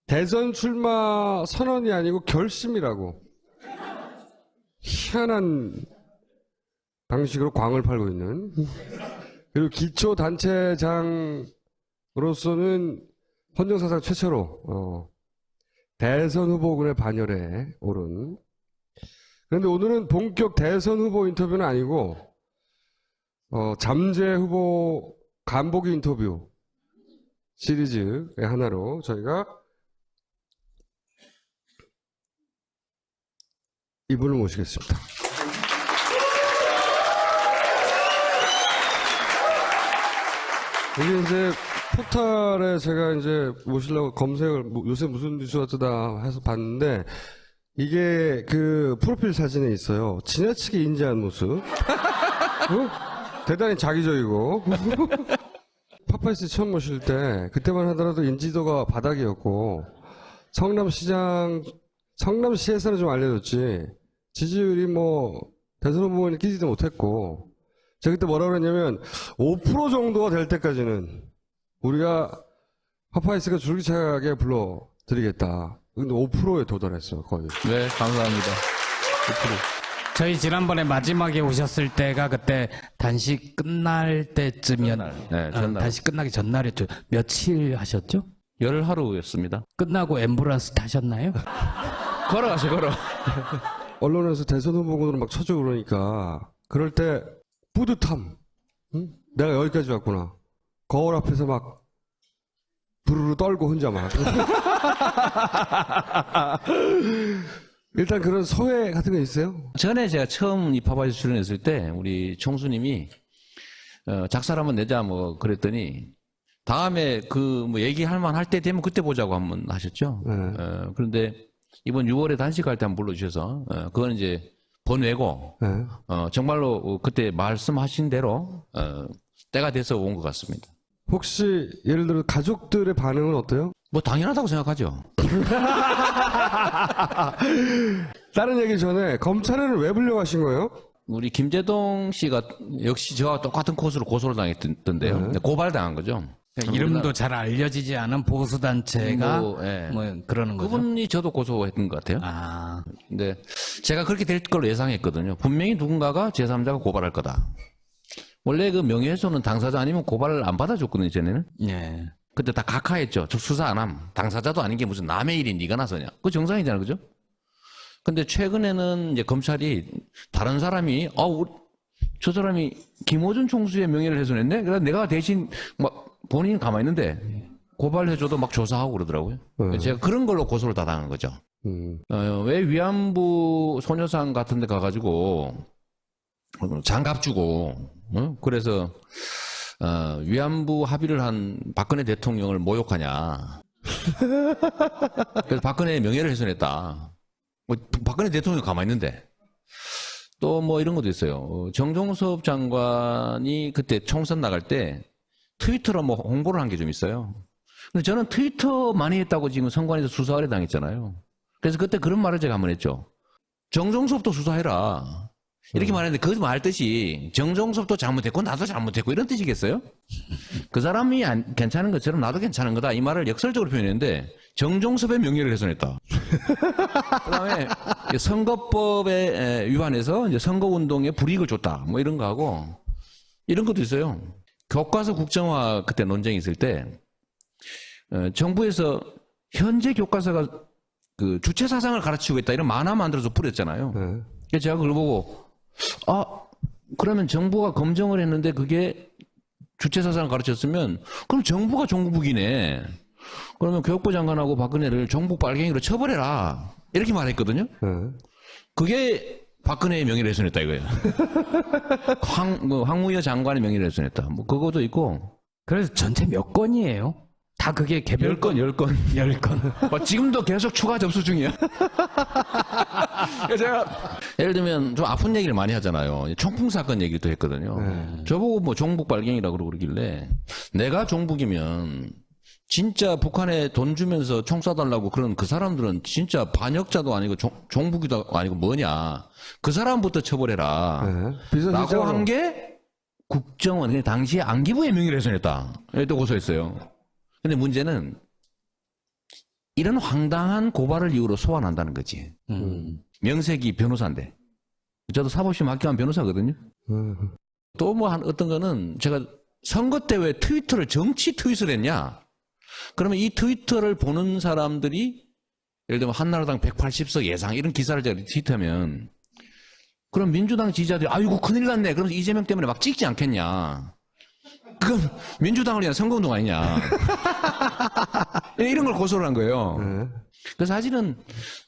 대선 출마 선언이 아니고 결심이라고 희한한 방식으로 광을 팔고 있는. 그리고 기초단체장으로서는 헌정사상 최초로 대선 후보군의 반열에 오른. 그런데 오늘은 본격 대선 후보 인터뷰는 아니고 잠재 후보 간보기 인터뷰 시리즈의 하나로 저희가 이분을 모시겠습니다. 이게 이제 포털에 제가 이제 모시려고 검색을 요새 무슨 뉴스가 뜨다 해서 봤는데 이게 그 프로필 사진에 있어요. 지나치게 인지한 모습. 대단히 자기적이고. 파파이스 처음 모실 때 그때만 하더라도 인지도가 바닥이었고 성남시에서는 좀 알려졌지 지지율이 뭐 대선 후보에 끼지도 못했고 제가 그때 뭐라 그랬냐면 5% 정도가 될 때까지는 우리가 파파이스가 줄기차게 불러드리겠다. 근데 5%에 도달했어 거의. 네, 감사합니다. 5%. 저희 지난번에 마지막에 오셨을 때가 그때 단식 끝날 때쯤이었. 네, 전날. 단식 끝나기 전날이었죠. 며칠 하셨죠? 열하루였습니다. 끝나고 앰뷸런스 타셨나요? 걸어가세요, 걸어. 언론에서 대선 후보군으로 막 쳐줘 그러니까 그럴 때 뿌듯함. 응? 내가 여기까지 왔구나. 거울 앞에서 막 부르르 떨고 혼자 막. 일단 그런 소회 같은 거 있어요? 전에 제가 처음 이 파파이스 출연했을 때 우리 총수님이 작사를 한번 내자 뭐 그랬더니 다음에 그 뭐 얘기할 만할 때 되면 그때 보자고 한번 하셨죠. 네. 그런데 이번 6월에 단식할 때 한번 불러주셔서 그건 이제 번외고 네. 정말로 그때 말씀하신 대로 때가 돼서 온 것 같습니다. 혹시 예를 들어 가족들의 반응은 어때요? 뭐 당연하다고 생각하죠. 다른 얘기 전에 검찰에는 왜 불려가신 거예요? 우리 김재동 씨가 역시 저와 똑같은 코스로 고소를 당했던데요. 네. 고발당한 거죠. 이름도 잘 알려지지 않은 보수단체가 예. 뭐 그러는 거죠. 그분이 저도 고소했던 것 같아요. 아, 근데 제가 그렇게 될 걸로 예상했거든요. 분명히 누군가가 제3자가 고발할 거다. 원래 그 명예훼손은 당사자 아니면 고발을 안 받아줬거든요, 전에는. 예. 그때 다 각하했죠. 저 수사 안 함. 당사자도 아닌 게 무슨 남의 일이 네가 나서냐. 그거 정상이잖아, 그죠? 근데 최근에는 이제 검찰이 다른 사람이, 저 사람이 김호준 총수의 명예를 훼손했네? 그래서 내가 대신 막 본인은 가만히 있는데 고발해줘도 막 조사하고 그러더라고요. 제가 그런 걸로 고소를 다 당한 거죠. 왜 위안부 소녀상 같은 데 가가지고 장갑 주고, 그래서 위안부 합의를 한 박근혜 대통령을 모욕하냐. 그래서 박근혜의 명예를 훼손했다. 뭐 박근혜 대통령이 가만히 있는데. 또 뭐 이런 것도 있어요. 정종섭 장관이 그때 총선 나갈 때 트위터로 뭐 홍보를 한 게 좀 있어요. 근데 저는 트위터 많이 했다고 지금 선관위에서 수사 의뢰 당했잖아요. 그래서 그때 그런 말을 제가 한번 했죠. 정종섭도 수사해라. 이렇게 말했는데 그 말뜻이 정종섭도 잘못했고 나도 잘못했고 이런 뜻이겠어요? 그 사람이 괜찮은 것처럼 나도 괜찮은 거다. 이 말을 역설적으로 표현했는데 정종섭의 명예를 훼손했다. 그다음에 선거법에 위반해서 이제 선거운동에 불이익을 줬다. 뭐 이런 거 하고 이런 것도 있어요. 교과서 국정화 그때 논쟁이 있을 때 정부에서 현재 교과서가 그 주체 사상을 가르치고 있다 이런 만화 만들어서 뿌렸잖아요. 그래서 제가 그걸 보고 그러면 정부가 검증을 했는데 그게 주체 사상을 가르쳤으면 그럼 정부가 종북이네. 그러면 교육부 장관하고 박근혜를 종북 빨갱이로 처벌해라. 이렇게 말했거든요. 그게 박근혜의 명예를 훼손했다 이거예요. 황무여 장관의 명예를 훼손했다. 뭐 그것도 있고. 그래서 전체 몇 건이에요? 다 그게 개별 10건. 10건. 지금도 계속 추가 접수 중이야. 제가 예를 들면 좀 아픈 얘기를 많이 하잖아요. 총풍 사건 얘기도 했거든요. 저보고 뭐 종북 빨갱이라고 그러길래 내가 종북이면 진짜 북한에 돈 주면서 총 쏴달라고 그런 그 사람들은 진짜 반역자도 아니고 종북이도 아니고 뭐냐. 그 사람부터 처벌해라. 라고 한 게 국정원, 당시에 안기부의 명예를 훼손했다. 또 고소했어요. 근데 문제는 이런 황당한 고발을 이유로 소환한다는 거지. 명색이 변호사인데. 저도 사법시험 합격한 변호사거든요. 또 뭐 어떤 거는 제가 선거 때 왜 트위터를 정치 트윗을 했냐? 그러면 이 트위터를 보는 사람들이 예를 들면 한나라당 180석 예상 이런 기사를 제가 트윗하면 그럼 민주당 지지자들이 아이고 큰일 났네. 그러면서 이재명 때문에 막 찍지 않겠냐. 그건 민주당을 위한 선거운동 아니냐. 이런 걸 고소를 한 거예요. 그래서 사실은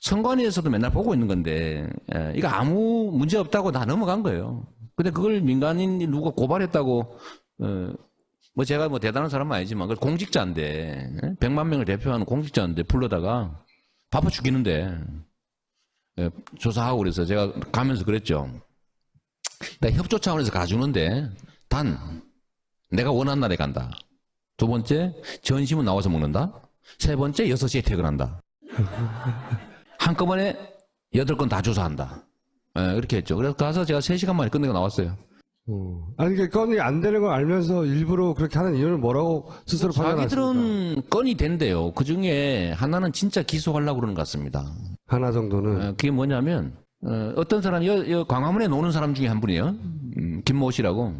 선관위에서도 맨날 보고 있는 건데 이거 아무 문제 없다고 다 넘어간 거예요. 근데 그걸 민간인이 누가 고발했다고 뭐 제가 뭐 대단한 사람은 아니지만 그걸 공직자인데 100만 명을 대표하는 공직자인데 불러다가 바빠 죽이는데 조사하고 그래서 제가 가면서 그랬죠. 나 협조 차원에서 가주는데 단 내가 원하는 날에 간다. 두 번째 전심은 나와서 먹는다. 세 번째 6시에 퇴근한다. 한꺼번에 8건 다 조사한다. 이렇게 했죠. 그래서 가서 제가 3시간 만에 끝내고 나왔어요. 아니, 이게 건이 안 되는 걸 알면서 일부러 그렇게 하는 이유는 뭐라고 스스로 판단하십니까? 자기들은 건이 된대요. 그 중에 하나는 진짜 기소하려고 그러는 것 같습니다. 하나 정도는. 그게 뭐냐면 어떤 사람이 광화문에 노는 사람 중에 한 분이에요. 김모 씨라고.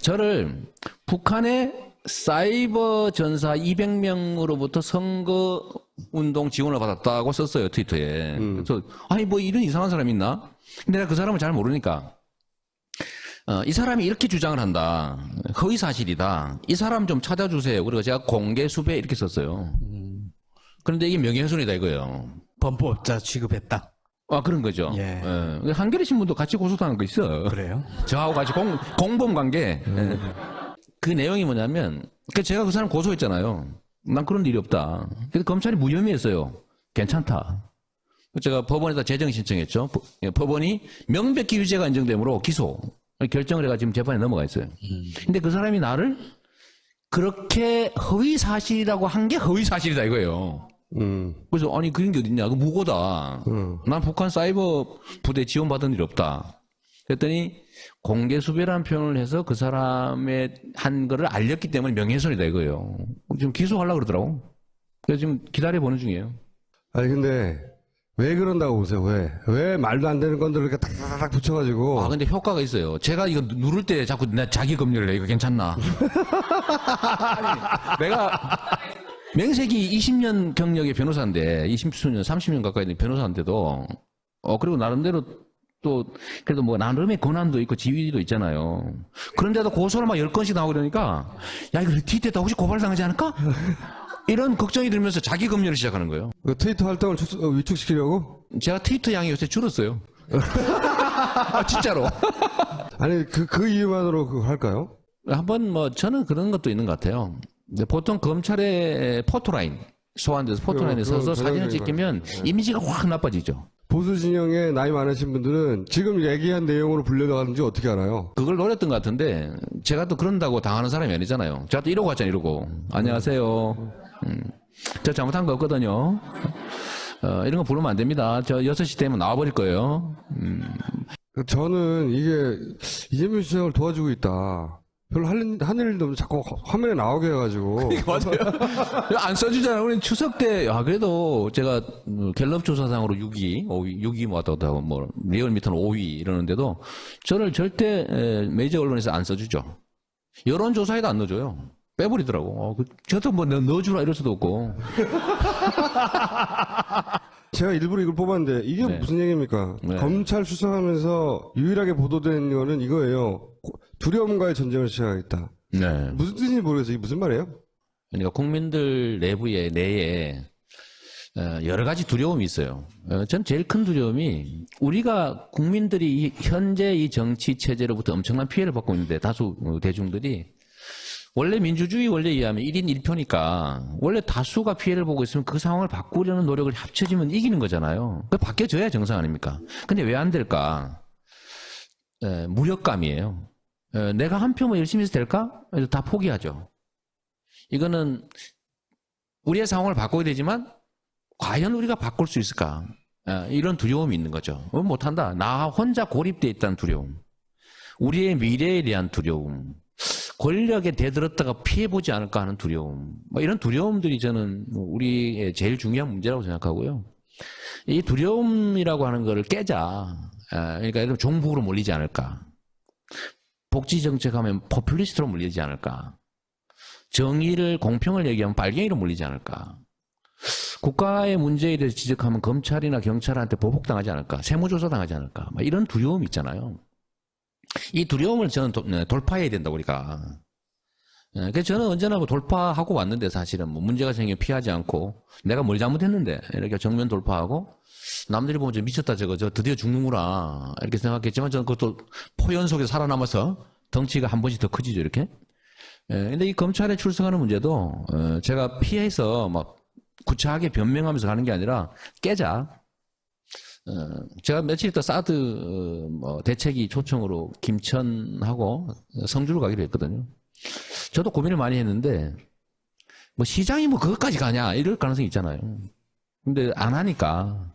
저를 북한의 사이버 전사 200명으로부터 선거 운동 지원을 받았다고 썼어요, 트위터에. 그래서 아니 뭐 이런 이상한 사람이 있나? 근데 내가 그 사람을 잘 모르니까 이 사람이 이렇게 주장을 한다. 허위 사실이다. 이 사람 좀 찾아주세요. 그리고 제가 공개 수배 이렇게 썼어요. 그런데 이게 명예훼손이다 이거예요. 범법자 취급했다. 아 그런 거죠. 예. 한겨레 신문도 같이 고소당한 거 있어. 그래요? 저하고 같이 공범 관계. 그 내용이 뭐냐면 제가 그 사람 고소했잖아요. 난 그런 일이 없다. 그래서 검찰이 무혐의했어요. 괜찮다. 제가 법원에다 재정 신청했죠. 법원이 명백히 유죄가 인정되므로 기소 결정을 해가 지금 재판에 넘어가 있어요. 근데 그 사람이 나를 그렇게 허위 사실이라고 한 게 허위 사실이다 이거예요. 그래서 아니 그런 게 어딨냐? 그 무고다. 난 북한 사이버 부대 지원받은 일 없다. 그랬더니 공개 수배라는 표현을 해서 그 사람의 한 거를 알렸기 때문에 명예훼손이다 이거예요. 지금 기소하려고 그러더라고. 그래서 지금 기다려보는 중이에요. 아니, 근데 왜 그런다고 보세요? 왜 말도 안 되는 건들 이렇게 탁탁탁 붙여가지고. 근데 효과가 있어요. 제가 이거 누를 때 자꾸 나 자기 검열을 해. 이거 괜찮나? 아니, 내가 명색이 20년 경력의 변호사인데, 20수년, 30년 가까이 된 변호사인데도, 그리고 나름대로 또, 그래도 뭐 나름의 권한도 있고 지위도 있잖아요. 그런데도 고소를 막 10건씩 나오고 그러니까, 야, 이거 뒤태다 혹시 고발당하지 않을까? 이런 걱정이 들면서 자기 검열을 시작하는 거예요. 그 트위터 활동을 위축시키려고? 제가 트위터 양이 요새 줄었어요. 진짜로. 아니, 그 이유만으로 그거 할까요? 한번 뭐 저는 그런 것도 있는 것 같아요. 근데 보통 검찰의 포토라인 소환돼서 포토라인에 그건 서서 사진을 전형적인 찍히면 이미지가 확 나빠지죠. 보수 진영에 나이 많으신 분들은 지금 얘기한 내용으로 불려나가는지 어떻게 알아요? 그걸 노렸던 것 같은데 제가 또 그런다고 당하는 사람이 아니잖아요. 제가 또 이러고 왔잖아요. 이러고 안녕하세요. 저 잘못한 거 없거든요. 이런 거 부르면 안 됩니다. 저 6시 되면 나와버릴 거예요. 저는 이게 이재명 시장을 도와주고 있다. 별로 한 일도 없는데 자꾸 화면에 나오게 해가지고. 맞아요. 안 써주잖아요. 우리 추석 때, 그래도 제가 갤럽 조사상으로 6위, 5위, 6위 왔다고 뭐, 리얼미터는 5위 이러는데도 저를 절대 메이저 언론에서 안 써주죠. 여론조사에도 안 넣어줘요. 빼버리더라고. 저도 뭐 넣어주라 이럴 수도 없고. 제가 일부러 이걸 뽑았는데 이게 네. 무슨 얘기입니까? 네. 검찰 수사하면서 유일하게 보도된 거는 이거예요. 두려움과의 전쟁을 시작하겠다. 네. 무슨 뜻인지 모르겠어요. 이게 무슨 말이에요? 그러니까 국민들 내에 여러 가지 두려움이 있어요. 전 제일 큰 두려움이 우리가 국민들이 현재 이 정치 체제로부터 엄청난 피해를 받고 있는데 다수 대중들이 원래 민주주의 원리에 의하면 1인 1표니까 원래 다수가 피해를 보고 있으면 그 상황을 바꾸려는 노력을 합쳐지면 이기는 거잖아요. 그 바뀌어져야 정상 아닙니까? 근데 왜 안 될까? 무력감이에요. 내가 한 표만 열심히 해서 될까? 그래서 다 포기하죠. 이거는 우리의 상황을 바꿔야 되지만 과연 우리가 바꿀 수 있을까? 이런 두려움이 있는 거죠. 못한다. 나 혼자 고립되어 있다는 두려움. 우리의 미래에 대한 두려움. 권력에 대들었다가 피해보지 않을까 하는 두려움. 뭐 이런 두려움들이 저는 우리의 제일 중요한 문제라고 생각하고요. 이 두려움이라고 하는 거를 깨자. 그러니까 예를 들어 종북으로 몰리지 않을까. 복지 정책하면 포퓰리스트로 몰리지 않을까. 정의를 공평을 얘기하면 빨갱이로 몰리지 않을까. 국가의 문제에 대해서 지적하면 검찰이나 경찰한테 보복당하지 않을까. 세무조사 당하지 않을까. 막 이런 두려움이 있잖아요. 이 두려움을 저는 돌파해야 된다 우리가. 그래서 저는 언제나 뭐 돌파하고 왔는데 사실은 뭐 문제가 생기면 피하지 않고 내가 뭘 잘못했는데 이렇게 정면 돌파하고 남들이 보면 저 미쳤다 저 드디어 죽는구나 이렇게 생각했지만 저는 그것도 포연 속에 살아남아서 덩치가 한 번씩 더 커지죠 이렇게. 근데 이 검찰에 출석하는 문제도 제가 피해서 막 구차하게 변명하면서 가는 게 아니라 깨자. 제가 며칠 있다 사드 뭐 대책위 초청으로 김천하고 성주를 가기로 했거든요. 저도 고민을 많이 했는데 뭐 시장이 뭐 그것까지 가냐 이럴 가능성이 있잖아요. 근데 안 하니까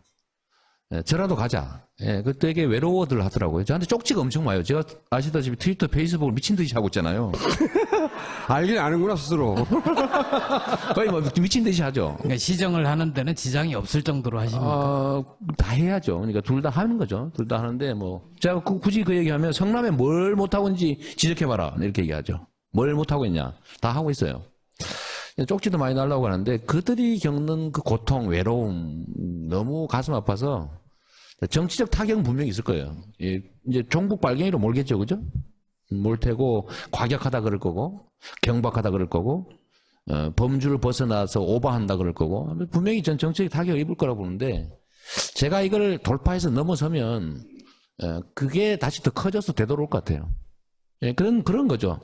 저라도 가자. 그 되게 외로워들 하더라고요. 저한테 쪽지가 엄청 와요. 제가 아시다시피 트위터, 페이스북을 미친 듯이 하고 있잖아요. 알긴 아는구나 스스로. 거의 뭐 미친 듯이 하죠. 그러니까 시정을 하는 데는 지장이 없을 정도로 하십니까? 다 해야죠. 그러니까 둘 다 하는 거죠. 둘 다 하는데 뭐 제가 굳이 그 얘기하면 성남에 뭘 못하고 있는지 지적해봐라 이렇게 얘기하죠. 뭘 못하고 있냐 다 하고 있어요. 쪽지도 많이 날라오고 하는데 그들이 겪는 그 고통, 외로움 너무 가슴 아파서 정치적 타격은 분명히 있을 거예요. 이제 종북 빨갱이로 몰겠죠, 그죠? 몰 테고 과격하다 그럴 거고 경박하다 그럴 거고 범주를 벗어나서 오버한다 그럴 거고 분명히 전 정치적 타격을 입을 거라고 보는데 제가 이걸 돌파해서 넘어서면 그게 다시 더 커져서 되돌아올 것 같아요. 그런 거죠.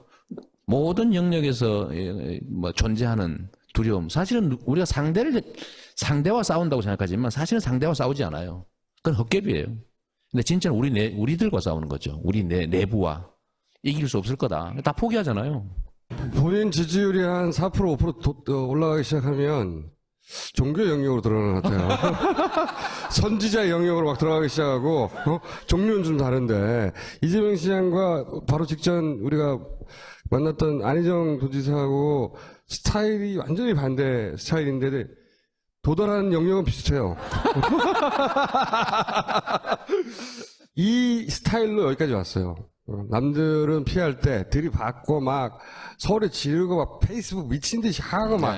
모든 영역에서 뭐 존재하는 두려움. 사실은 우리가 상대와 싸운다고 생각하지만 사실은 상대와 싸우지 않아요. 그건 헛개비예요. 근데 진짜는 우리들과 싸우는 거죠. 우리 내부와. 이길 수 없을 거다. 다 포기하잖아요. 본인 지지율이 한 4% 5% 올라가기 시작하면 종교 영역으로 들어가는 것 같아요. 선지자 영역으로 막 들어가기 시작하고 종류는 좀 다른데 이재명 시장과 바로 직전 우리가 만났던 안희정 도지사하고 스타일이 완전히 반대 스타일인데 도달하는 영역은 비슷해요. 이 스타일로 여기까지 왔어요. 남들은 피할 때 들이받고 막 소리 지르고 막 페이스북 미친 듯이 하고 막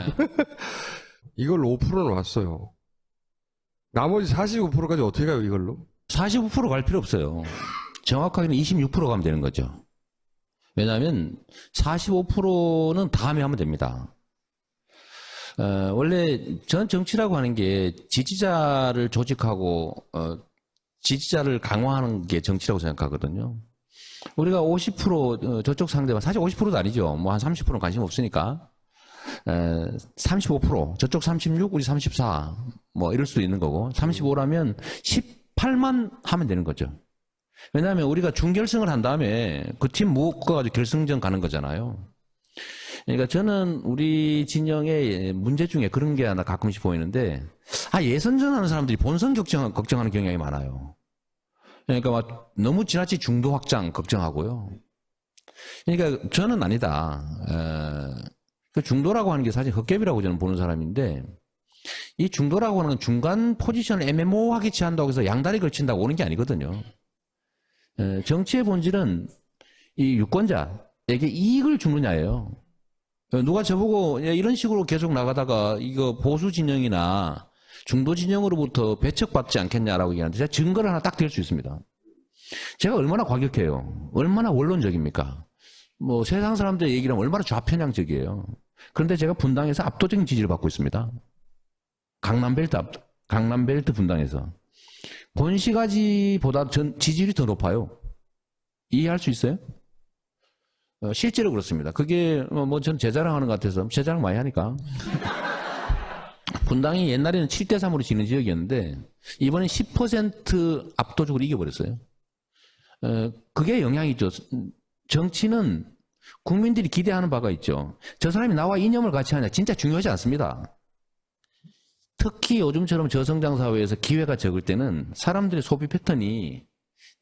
이걸로 5%는 왔어요. 나머지 45%까지 어떻게 가요 이걸로? 45% 갈 필요 없어요. 정확하게는 26% 가면 되는 거죠. 왜냐하면 45%는 다음에 하면 됩니다. 원래 전 정치라고 하는 게 지지자를 조직하고 지지자를 강화하는 게 정치라고 생각하거든요. 우리가 50% 저쪽 상대방 사실 50%도 아니죠. 뭐 한 30%는 관심 없으니까 35% 저쪽 36 우리 34 뭐 이럴 수도 있는 거고 35라면 18만 하면 되는 거죠. 왜냐하면 우리가 준결승을 한 다음에 그 팀 묶어가지고 결승전 가는 거잖아요. 그러니까 저는 우리 진영의 문제 중에 그런 게 하나 가끔씩 보이는데 예선전 하는 사람들이 본선 걱정하는 경향이 많아요. 그러니까 막 너무 지나치 중도 확장 걱정하고요. 그러니까 저는 아니다. 그 중도라고 하는 게 사실 헛개비라고 저는 보는 사람인데 이 중도라고 하는 건 중간 포지션을 애매모호하게 취한다고 해서 양다리 걸친다고 오는 게 아니거든요. 정치의 본질은 이 유권자에게 이익을 주느냐예요. 누가 저보고 이런 식으로 계속 나가다가 이거 보수 진영이나 중도 진영으로부터 배척받지 않겠냐라고 얘기하는데 제가 증거를 하나 딱 댈 수 있습니다. 제가 얼마나 과격해요. 얼마나 원론적입니까? 뭐 세상 사람들의 얘기를 하면 얼마나 좌편향적이에요. 그런데 제가 분당에서 압도적인 지지를 받고 있습니다. 강남벨트 분당에서. 권시가지보다 지지율이 더 높아요. 이해할 수 있어요? 실제로 그렇습니다. 그게 뭐 전 제 자랑하는 것 같아서 제 자랑 많이 하니까. 분당이 옛날에는 7대3으로 지는 지역이었는데 이번엔 10% 압도적으로 이겨버렸어요. 그게 영향이죠. 정치는 국민들이 기대하는 바가 있죠. 저 사람이 나와 이념을 같이 하냐 진짜 중요하지 않습니다. 특히 요즘처럼 저성장 사회에서 기회가 적을 때는 사람들의 소비 패턴이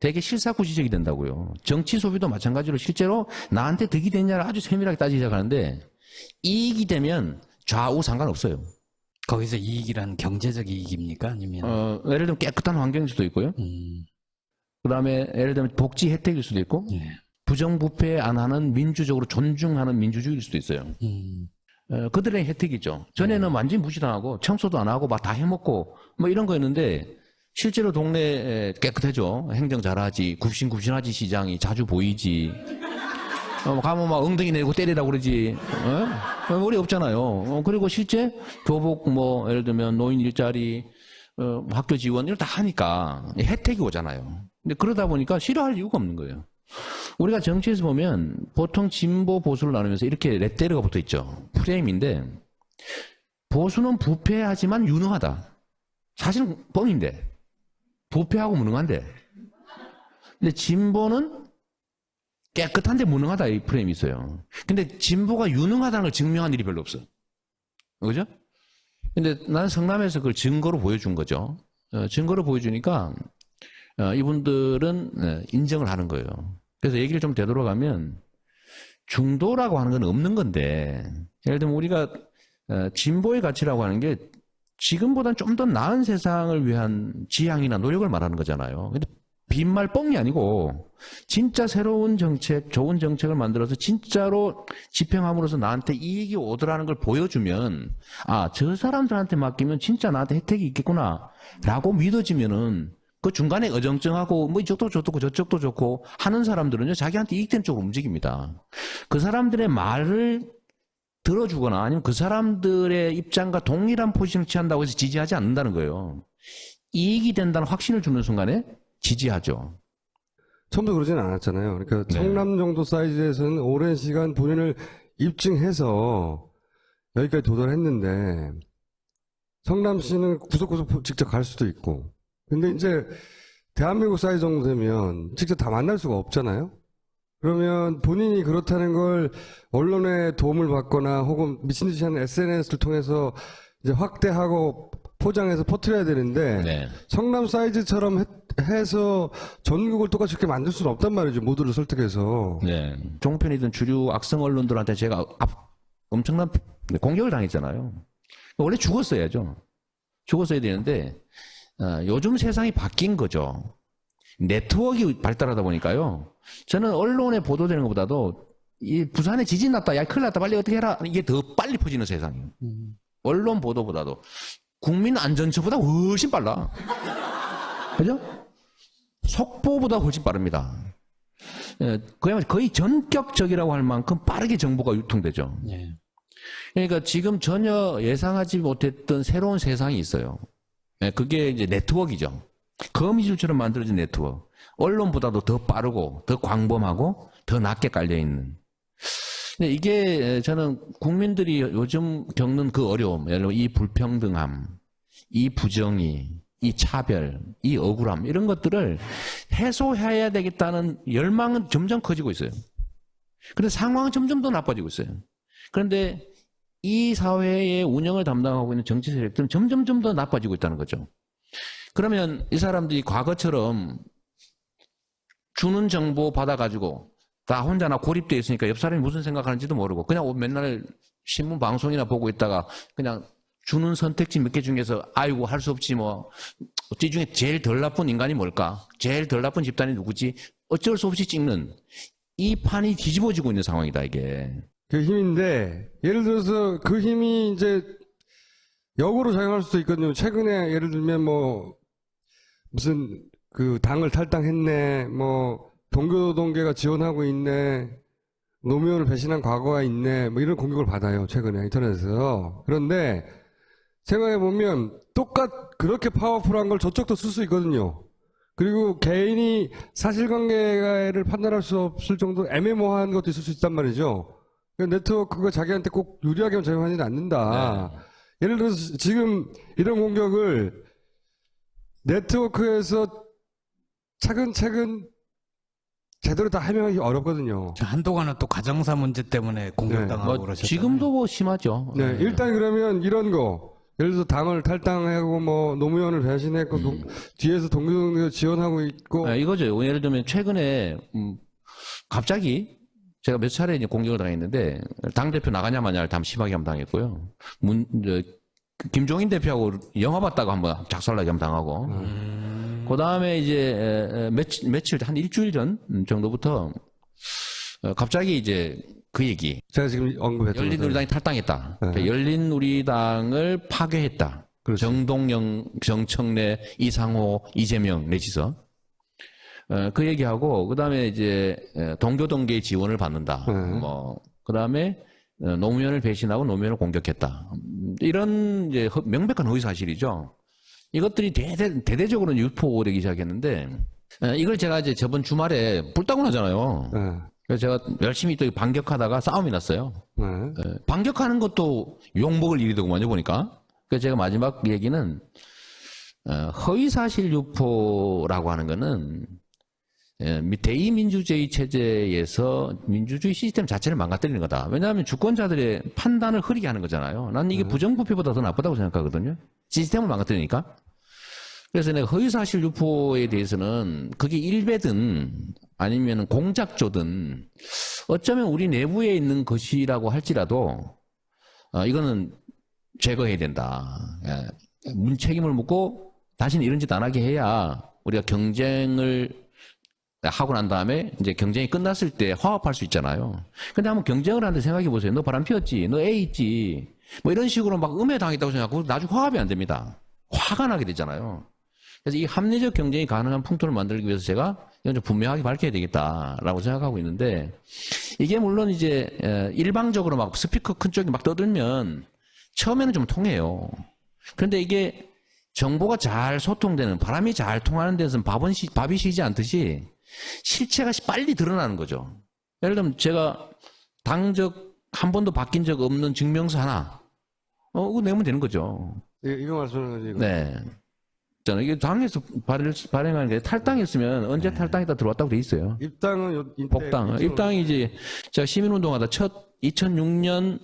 되게 실사구시적이 된다고요. 정치 소비도 마찬가지로 실제로 나한테 득이 됐냐를 아주 세밀하게 따지기 시작하는데 이익이 되면 좌우 상관없어요. 거기서 이익이란 경제적 이익입니까? 아니면 예를 들면 깨끗한 환경일 수도 있고요. 그다음에 예를 들면 복지 혜택일 수도 있고 예. 부정부패 안 하는 민주적으로 존중하는 민주주의일 수도 있어요. 그들의 혜택이죠. 전에는 완전히 무시당하고 청소도 안 하고 막 다 해먹고 뭐 이런 거였는데 실제로 동네 깨끗해져. 행정 잘하지. 굽신굽신하지. 시장이 자주 보이지. 가면 막 엉덩이 내고 때리라고 그러지. 머리 없잖아요. 그리고 실제 교복 뭐 예를 들면 노인 일자리 학교 지원 이걸 다 하니까 혜택이 오잖아요. 근데 그러다 보니까 싫어할 이유가 없는 거예요. 우리가 정치에서 보면 보통 진보 보수를 나누면서 이렇게 레테르가 붙어 있죠. 프레임인데 보수는 부패하지만 유능하다. 사실은 뻥인데 부패하고 무능한데 근데 진보는 깨끗한데 무능하다 이 프레임이 있어요. 근데 진보가 유능하다는 걸 증명한 일이 별로 없어. 그죠? 근데 나는 성남에서 그걸 증거로 보여준 거죠. 증거로 보여주니까 이분들은 인정을 하는 거예요. 그래서 얘기를 좀 되돌아가면 중도라고 하는 건 없는 건데 예를 들면 우리가 진보의 가치라고 하는 게 지금보다는 좀 더 나은 세상을 위한 지향이나 노력을 말하는 거잖아요. 근데 빈말 뻥이 아니고 진짜 새로운 정책, 좋은 정책을 만들어서 진짜로 집행함으로써 나한테 이익이 오더라는 걸 보여주면 아, 저 사람들한테 맡기면 진짜 나한테 혜택이 있겠구나 라고 믿어지면은 그 중간에 어정쩡하고 뭐 이쪽도 좋고 저쪽도 좋고 하는 사람들은요 자기한테 이익되는 쪽으로 움직입니다. 그 사람들의 말을 들어주거나 아니면 그 사람들의 입장과 동일한 포지션을 취한다고 해서 지지하지 않는다는 거예요. 이익이 된다는 확신을 주는 순간에 지지하죠. 처음부터 그러진 않았잖아요. 그러니까 네. 성남 정도 사이즈에서는 오랜 시간 본인을 입증해서 여기까지 도달했는데 성남시는 구석구석 직접 갈 수도 있고 근데 이제 대한민국 사이즈 정도 되면 직접 다 만날 수가 없잖아요. 그러면 본인이 그렇다는 걸 언론의 도움을 받거나 혹은 미친듯이 하는 SNS를 통해서 이제 확대하고 포장해서 퍼뜨려야 되는데 네. 성남 사이즈처럼 해서 전국을 똑같이 이렇게 만들 수는 없단 말이죠. 모두를 설득해서. 네. 종편이든 주류 악성 언론들한테 제가 엄청난 공격을 당했잖아요. 원래 죽었어야죠. 죽었어야 되는데 요즘 세상이 바뀐 거죠. 네트워크가 발달하다 보니까요. 저는 언론에 보도되는 것보다도 이 부산에 지진 났다, 야 큰일 났다, 빨리 어떻게 해라. 이게 더 빨리 퍼지는 세상이에요. 언론 보도보다도 국민 안전처보다 훨씬 빨라. 그죠? 속보보다 훨씬 빠릅니다. 그야말로 거의 전격적이라고 할 만큼 빠르게 정보가 유통되죠. 예. 그러니까 지금 전혀 예상하지 못했던 새로운 세상이 있어요. 그게 이제 네트워크이죠. 거미줄처럼 만들어진 네트워크. 언론보다도 더 빠르고 더 광범하고 더 낮게 깔려있는. 근데 이게 저는 국민들이 요즘 겪는 그 어려움, 예를 들어 이 불평등함, 이 부정의, 이 차별, 이 억울함 이런 것들을 해소해야 되겠다는 열망은 점점 커지고 있어요. 그런데 상황은 점점 더 나빠지고 있어요. 그런데 이 사회의 운영을 담당하고 있는 정치 세력들은 점점 더 나빠지고 있다는 거죠. 그러면 이 사람들이 과거처럼 주는 정보 받아가지고 다 혼자나 고립되어 있으니까 옆 사람이 무슨 생각하는지도 모르고 그냥 맨날 신문 방송이나 보고 있다가 그냥 주는 선택지 몇 개 중에서 아이고 할 수 없지 뭐 이 중에 제일 덜 나쁜 인간이 뭘까? 제일 덜 나쁜 집단이 누구지? 어쩔 수 없이 찍는 이 판이 뒤집어지고 있는 상황이다 이게. 그 힘인데 예를 들어서 그 힘이 이제 역으로 작용할 수도 있거든요. 최근에 예를 들면 뭐 무슨 그 당을 탈당했네, 뭐 동교동계가 지원하고 있네, 노무현을 배신한 과거가 있네, 뭐 이런 공격을 받아요. 최근에 인터넷에서. 그런데 생각해 보면 그렇게 파워풀한 걸 저쪽도 쓸 수 있거든요. 그리고 개인이 사실관계를 판단할 수 없을 정도 애매모호한 것도 있을 수 있단 말이죠. 네트워크가 자기한테 꼭 유리하게 작용하지는 않는다. 예를 들어서 지금 이런 공격을 네트워크에서 차근차근 제대로 다 해명하기 어렵거든요. 한동안은 또 가정사 문제 때문에 공격당하고 뭐 그러셨잖아요. 지금도 뭐 심하죠. 네, 일단 그러면 이런 거 예를 들어서 당을 탈당하고 뭐 노무현을 배신했고 뒤에서 동교동료 지원하고 있고 이거죠. 예를 들면 최근에 갑자기 제가 몇 차례 이제 공격을 당했는데 당대표 나가냐 마냐를 참 심하게 한번 당했고요. 김종인 대표하고 영화 봤다고 한번 작살나게 한번 당하고 그 다음에 이제 며칠 한 일주일 전 정도부터 갑자기 이제 그 얘기 제가 지금 언급했던 열린우리당이 탈당했다. 네. 그러니까 열린우리당을 파괴했다. 그렇죠. 정동영, 정청래, 이상호, 이재명 내지서 그 얘기하고 그다음에 이제 동교동계의 지원을 받는다. 뭐 그다음에 노무현을 배신하고 노무현을 공격했다. 이런 이제 명백한 허위 사실이죠. 이것들이 대대적으로 유포되기 시작했는데 이걸 제가 이제 저번 주말에 뿔따고 나잖아요. 네. 그래서 제가 열심히 또 반격하다가 싸움이 났어요. 네. 반격하는 것도 욕먹을 일이더구만요, 보니까. 그래서 제가 마지막 얘기는, 허위사실 유포라고 하는 거는, 대의민주주의 체제에서 민주주의 시스템 자체를 망가뜨리는 거다. 왜냐하면 주권자들의 판단을 흐리게 하는 거잖아요. 난 이게 부정부패보다 더 나쁘다고 생각하거든요. 시스템을 망가뜨리니까. 그래서 내가 허위사실 유포에 대해서는 그게 일배든 아니면 공작조든 어쩌면 우리 내부에 있는 것이라고 할지라도 이거는 제거해야 된다. 책임을 묻고 다시는 이런 짓 안 하게 해야 우리가 경쟁을 하고 난 다음에 이제 경쟁이 끝났을 때 화합할 수 있잖아요. 근데 한번 경쟁을 하는데 생각해 보세요. 너 바람 피웠지? 너 애 있지? 뭐 이런 식으로 막 음해당했다고 생각하고 나중에 화합이 안 됩니다. 화가 나게 되잖아요. 그래서 이 합리적 경쟁이 가능한 풍토를 만들기 위해서 제가 이건 좀 분명하게 밝혀야 되겠다라고 생각하고 있는데 이게 물론 이제 일방적으로 막 스피커 큰 쪽이 막 떠들면 처음에는 좀 통해요. 그런데 이게 정보가 잘 소통되는 바람이 잘 통하는 데서는 밥이 쉬지 않듯이 실체가 빨리 드러나는 거죠. 예를 들면 제가 당적 한 번도 바뀐 적 없는 증명서 하나 그거 내면 되는 거죠. 이거 말씀하는 거지. 이거. 네. 저는 이게 당에서 발행하는 게 탈당했으면 언제 탈당했다 들어왔다고 돼 있어요. 입당은 복당. 입당이 이제 제가 시민운동하다 2006년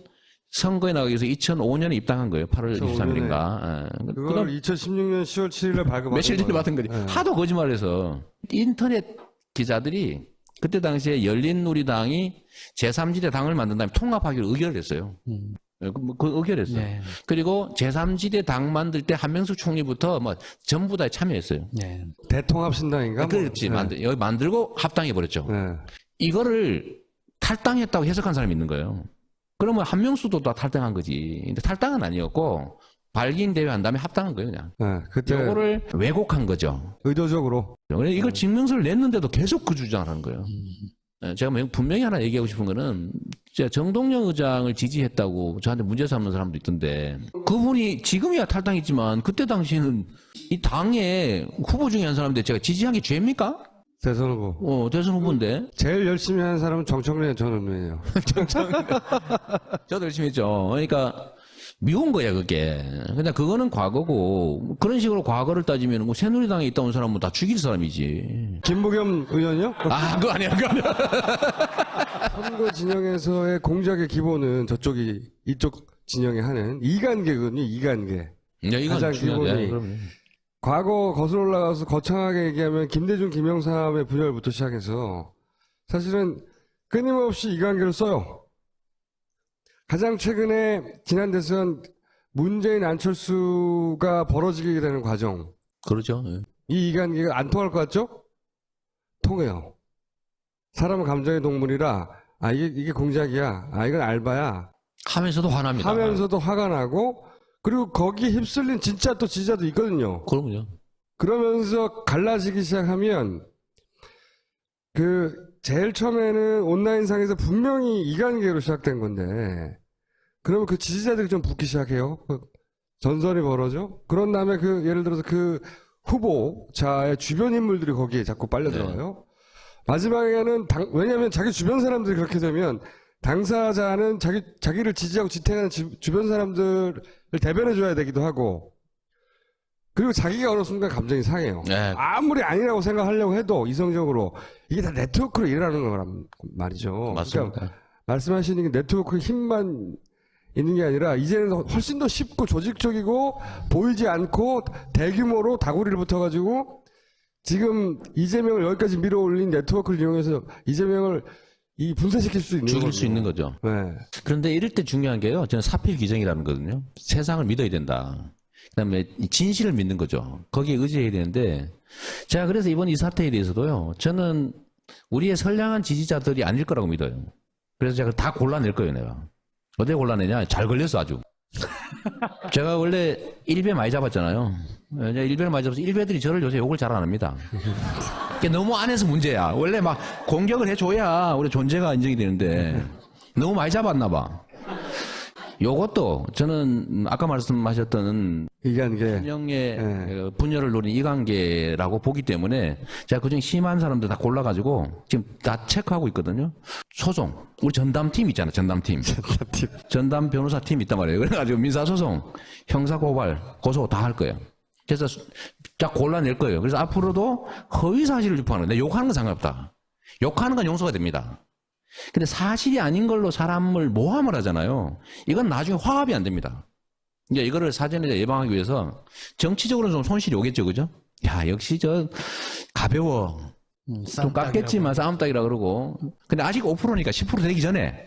선거에 나가기 위해서 2005년에 입당한 거예요. 8월 23일인가. 그걸 2016년 10월 7일에 발급한 며칠 전에 받은 거지. 네. 하도 거짓말해서 인터넷 기자들이 그때 당시에 열린우리당이 제3지대 당을 만든 다음에 통합하기로 의결했어요. 그 의결했어요. 네. 그리고 제3지대 당 만들 때 한명숙 총리부터 뭐 전부 다 참여했어요. 네. 대통합신당인가? 그렇지. 뭐. 여기 만들고 합당해버렸죠. 네. 이거를 탈당했다고 해석한 사람이 있는 거예요. 그러면 한명수도 다 탈당한 거지. 근데 탈당은 아니었고 발기인 대회 한 다음에 합당한 거예요, 그냥. 네. 그때 이거를 왜곡한 거죠. 의도적으로. 이걸 증명서를 냈는데도 계속 그 주장을 하는 거예요. 제가 분명히 하나 얘기하고 싶은 거는 제가 정동영 의장을 지지했다고 저한테 문제 삼는 사람도 있던데 그분이 지금이야 탈당했지만 그때 당시에는 이 당의 후보 중에 한 사람인데 제가 지지한 게 죄입니까? 대선 후보. 대선 후보인데. 제일 열심히 하는 사람은 정청래 전 의원이에요. 저도 열심히 했죠. 그러니까 미운 거야 그게. 근데 그거는 과거고 그런 식으로 과거를 따지면 뭐 새누리당에 있다 온 사람은 다 죽일 사람이지. 김부겸 의원이요? 그거 아니야 그거 아니야. 선거 진영에서의 공작의 기본은 이쪽 진영이 하는 이관계거든요. 이관계. 이건 가장 중요하죠. 기본이. 그럼요. 과거 거슬러 올라가서 거창하게 얘기하면 김대중, 김영삼의 분열부터 시작해서 사실은 끊임없이 이관계를 써요. 가장 최근에 지난 대선 문재인 안철수가 벌어지게 되는 과정. 그렇죠. 예. 이 이관계가 안 통할 것 같죠? 통해요. 사람은 감정의 동물이라 이게 공작이야. 이건 알바야. 하면서도 화납니다. 하면서도 화가 나고 그리고 거기에 휩쓸린 진짜 또 지지자도 있거든요. 그럼요. 그러면서 갈라지기 시작하면 제일 처음에는 온라인상에서 분명히 이관계로 시작된 건데 그러면 그 지지자들이 좀 붙기 시작해요. 전선이 벌어져. 그런 다음에 예를 들어서 그 후보자의 주변 인물들이 거기에 자꾸 빨려 들어가요. 마지막에는 왜냐하면 자기 주변 사람들이 그렇게 되면 당사자는 자기를 지지하고 지탱하는 주변 사람들을 대변해줘야 되기도 하고 그리고 자기가 어느 순간 감정이 상해요. 네. 아무리 아니라고 생각하려고 해도 이성적으로 이게 다 네트워크로 일어나는 거란 말이죠. 맞습니다. 그러니까 말씀하시는 게 네트워크의 힘만 있는 게 아니라 이제는 훨씬 더 쉽고 조직적이고 보이지 않고 대규모로 다구리를 붙어가지고 지금 이재명을 여기까지 밀어올린 네트워크를 이용해서 이재명을 이 분쇄시킬 수 있는 죽일 거죠. 수 있는 거죠. 네. 그런데 이럴 때 중요한 게요. 저는 사필 규정이라는 거거든요. 세상을 믿어야 된다. 그다음에 이 진실을 믿는 거죠. 거기에 의지해야 되는데 제가 그래서 이번 이 사태에 대해서도요. 저는 우리의 선량한 지지자들이 아닐 거라고 믿어요. 그래서 제가 다 골라낼 거예요, 내가. 어떻게 골라내냐? 잘 걸렸어, 아주. 제가 원래 일배 많이 잡았잖아요. 일배를 많이 잡아서 일배들이 저를 요새 욕을 잘 안 합니다. 그게 너무 안에서 문제야. 원래 막 공격을 해줘야 우리 존재가 인정이 되는데 너무 많이 잡았나 봐. 요것도 저는 아까 말씀하셨던 이관계. 명의 분열을 노린 이관계라고 보기 때문에 제가 그중에 심한 사람들 다 골라가지고 지금 다 체크하고 있거든요. 소송. 우리 전담팀 있잖아요. 전담팀. 전담 변호사팀 있단 말이에요. 그래가지고 민사소송, 형사고발, 고소 다 할 거예요. 그래서 딱 골라낼 거예요. 그래서 앞으로도 허위사실을 유포하는 거예요. 욕하는 건 상관없다. 욕하는 건 용서가 됩니다. 근데 사실이 아닌 걸로 사람을 모함을 하잖아요. 이건 나중에 화합이 안 됩니다. 이제 이거를 사전에 예방하기 위해서 정치적으로는 좀 손실이 오겠죠, 그죠? 야, 역시 저 가벼워. 좀 깎겠지만 싸움딱이라 그러고. 근데 아직 5%니까 10% 되기 전에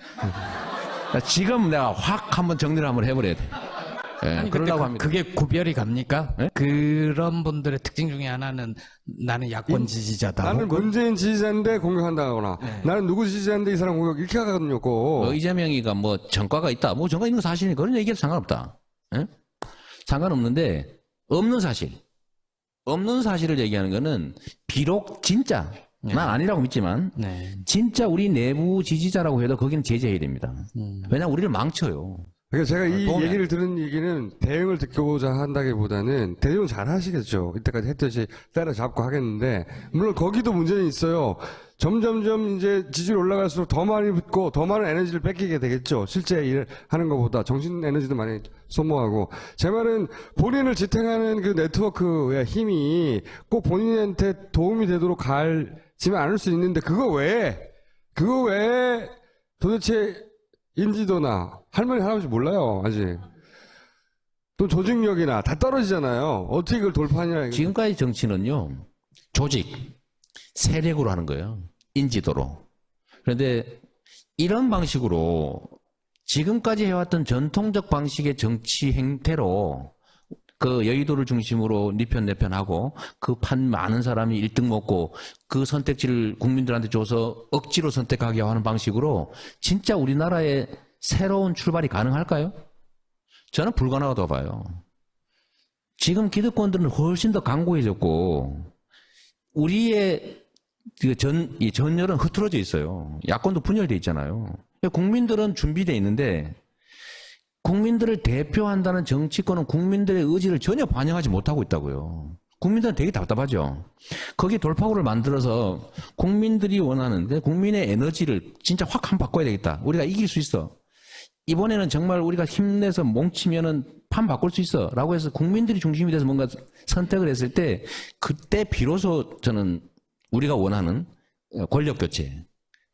지금 내가 확 한번 정리를 한번 해버려야 돼. 예, 아니, 그러려고 합니다. 그게 구별이 갑니까? 네? 그런 분들의 특징 중에 하나는 나는 야권 지지자다. 나는 혹은 문재인 지지자인데 공격한다거나 나는 누구 지지자인데 이 사람 공격 이렇게 하거든요. 꼭. 이재명이가 뭐 전과가 있다. 뭐 전과 있는 건 사실이 그런 얘기해도 상관없다. 예? 상관없는데 없는 사실. 없는 사실을 얘기하는 거는 비록 진짜 난 아니라고 믿지만 네. 진짜 우리 내부 지지자라고 해도 거기는 제재해야 됩니다. 왜냐하면 우리를 망쳐요. 그러니까 제가 이 보면. 얘기를 들은 얘기는 대응을 듣고자 한다기보다는 대응 잘 하시겠죠. 이때까지 했듯이 때려잡고 하겠는데 물론 거기도 문제는 있어요. 점점점 이제 지지율 올라갈수록 더 많이 붙고 더 많은 에너지를 뺏기게 되겠죠. 실제 일을 하는 것보다 정신 에너지도 많이 소모하고 제 말은 본인을 지탱하는 그 네트워크의 힘이 꼭 본인한테 도움이 되도록 갈지만 않을 수 있는데 그거 외에 도대체 인지도나 할머니 할아버지 몰라요 아직. 또 조직력이나 다 떨어지잖아요. 어떻게 그걸 돌파하냐. 이거. 지금까지 정치는요. 조직, 세력으로 하는 거예요. 인지도로. 그런데 이런 방식으로 지금까지 해왔던 전통적 방식의 정치 행태로 그 여의도를 중심으로 네 편 내 편 하고 그 판 많은 사람이 1등 먹고 그 선택지를 국민들한테 줘서 억지로 선택하게 하는 방식으로 진짜 우리나라의 새로운 출발이 가능할까요? 저는 불가능하다고 봐요. 지금 기득권들은 훨씬 더 강고해졌고 우리의 이 전열은 흐트러져 있어요. 야권도 분열돼 있잖아요. 국민들은 준비돼 있는데 국민들을 대표한다는 정치권은 국민들의 의지를 전혀 반영하지 못하고 있다고요. 국민들은 되게 답답하죠. 거기에 돌파구를 만들어서 국민들이 원하는데 국민의 에너지를 진짜 확 한번 바꿔야 되겠다. 우리가 이길 수 있어. 이번에는 정말 우리가 힘내서 뭉치면은 판 바꿀 수 있어. 라고 해서 국민들이 중심이 돼서 뭔가 선택을 했을 때 그때 비로소 저는 우리가 원하는 권력 교체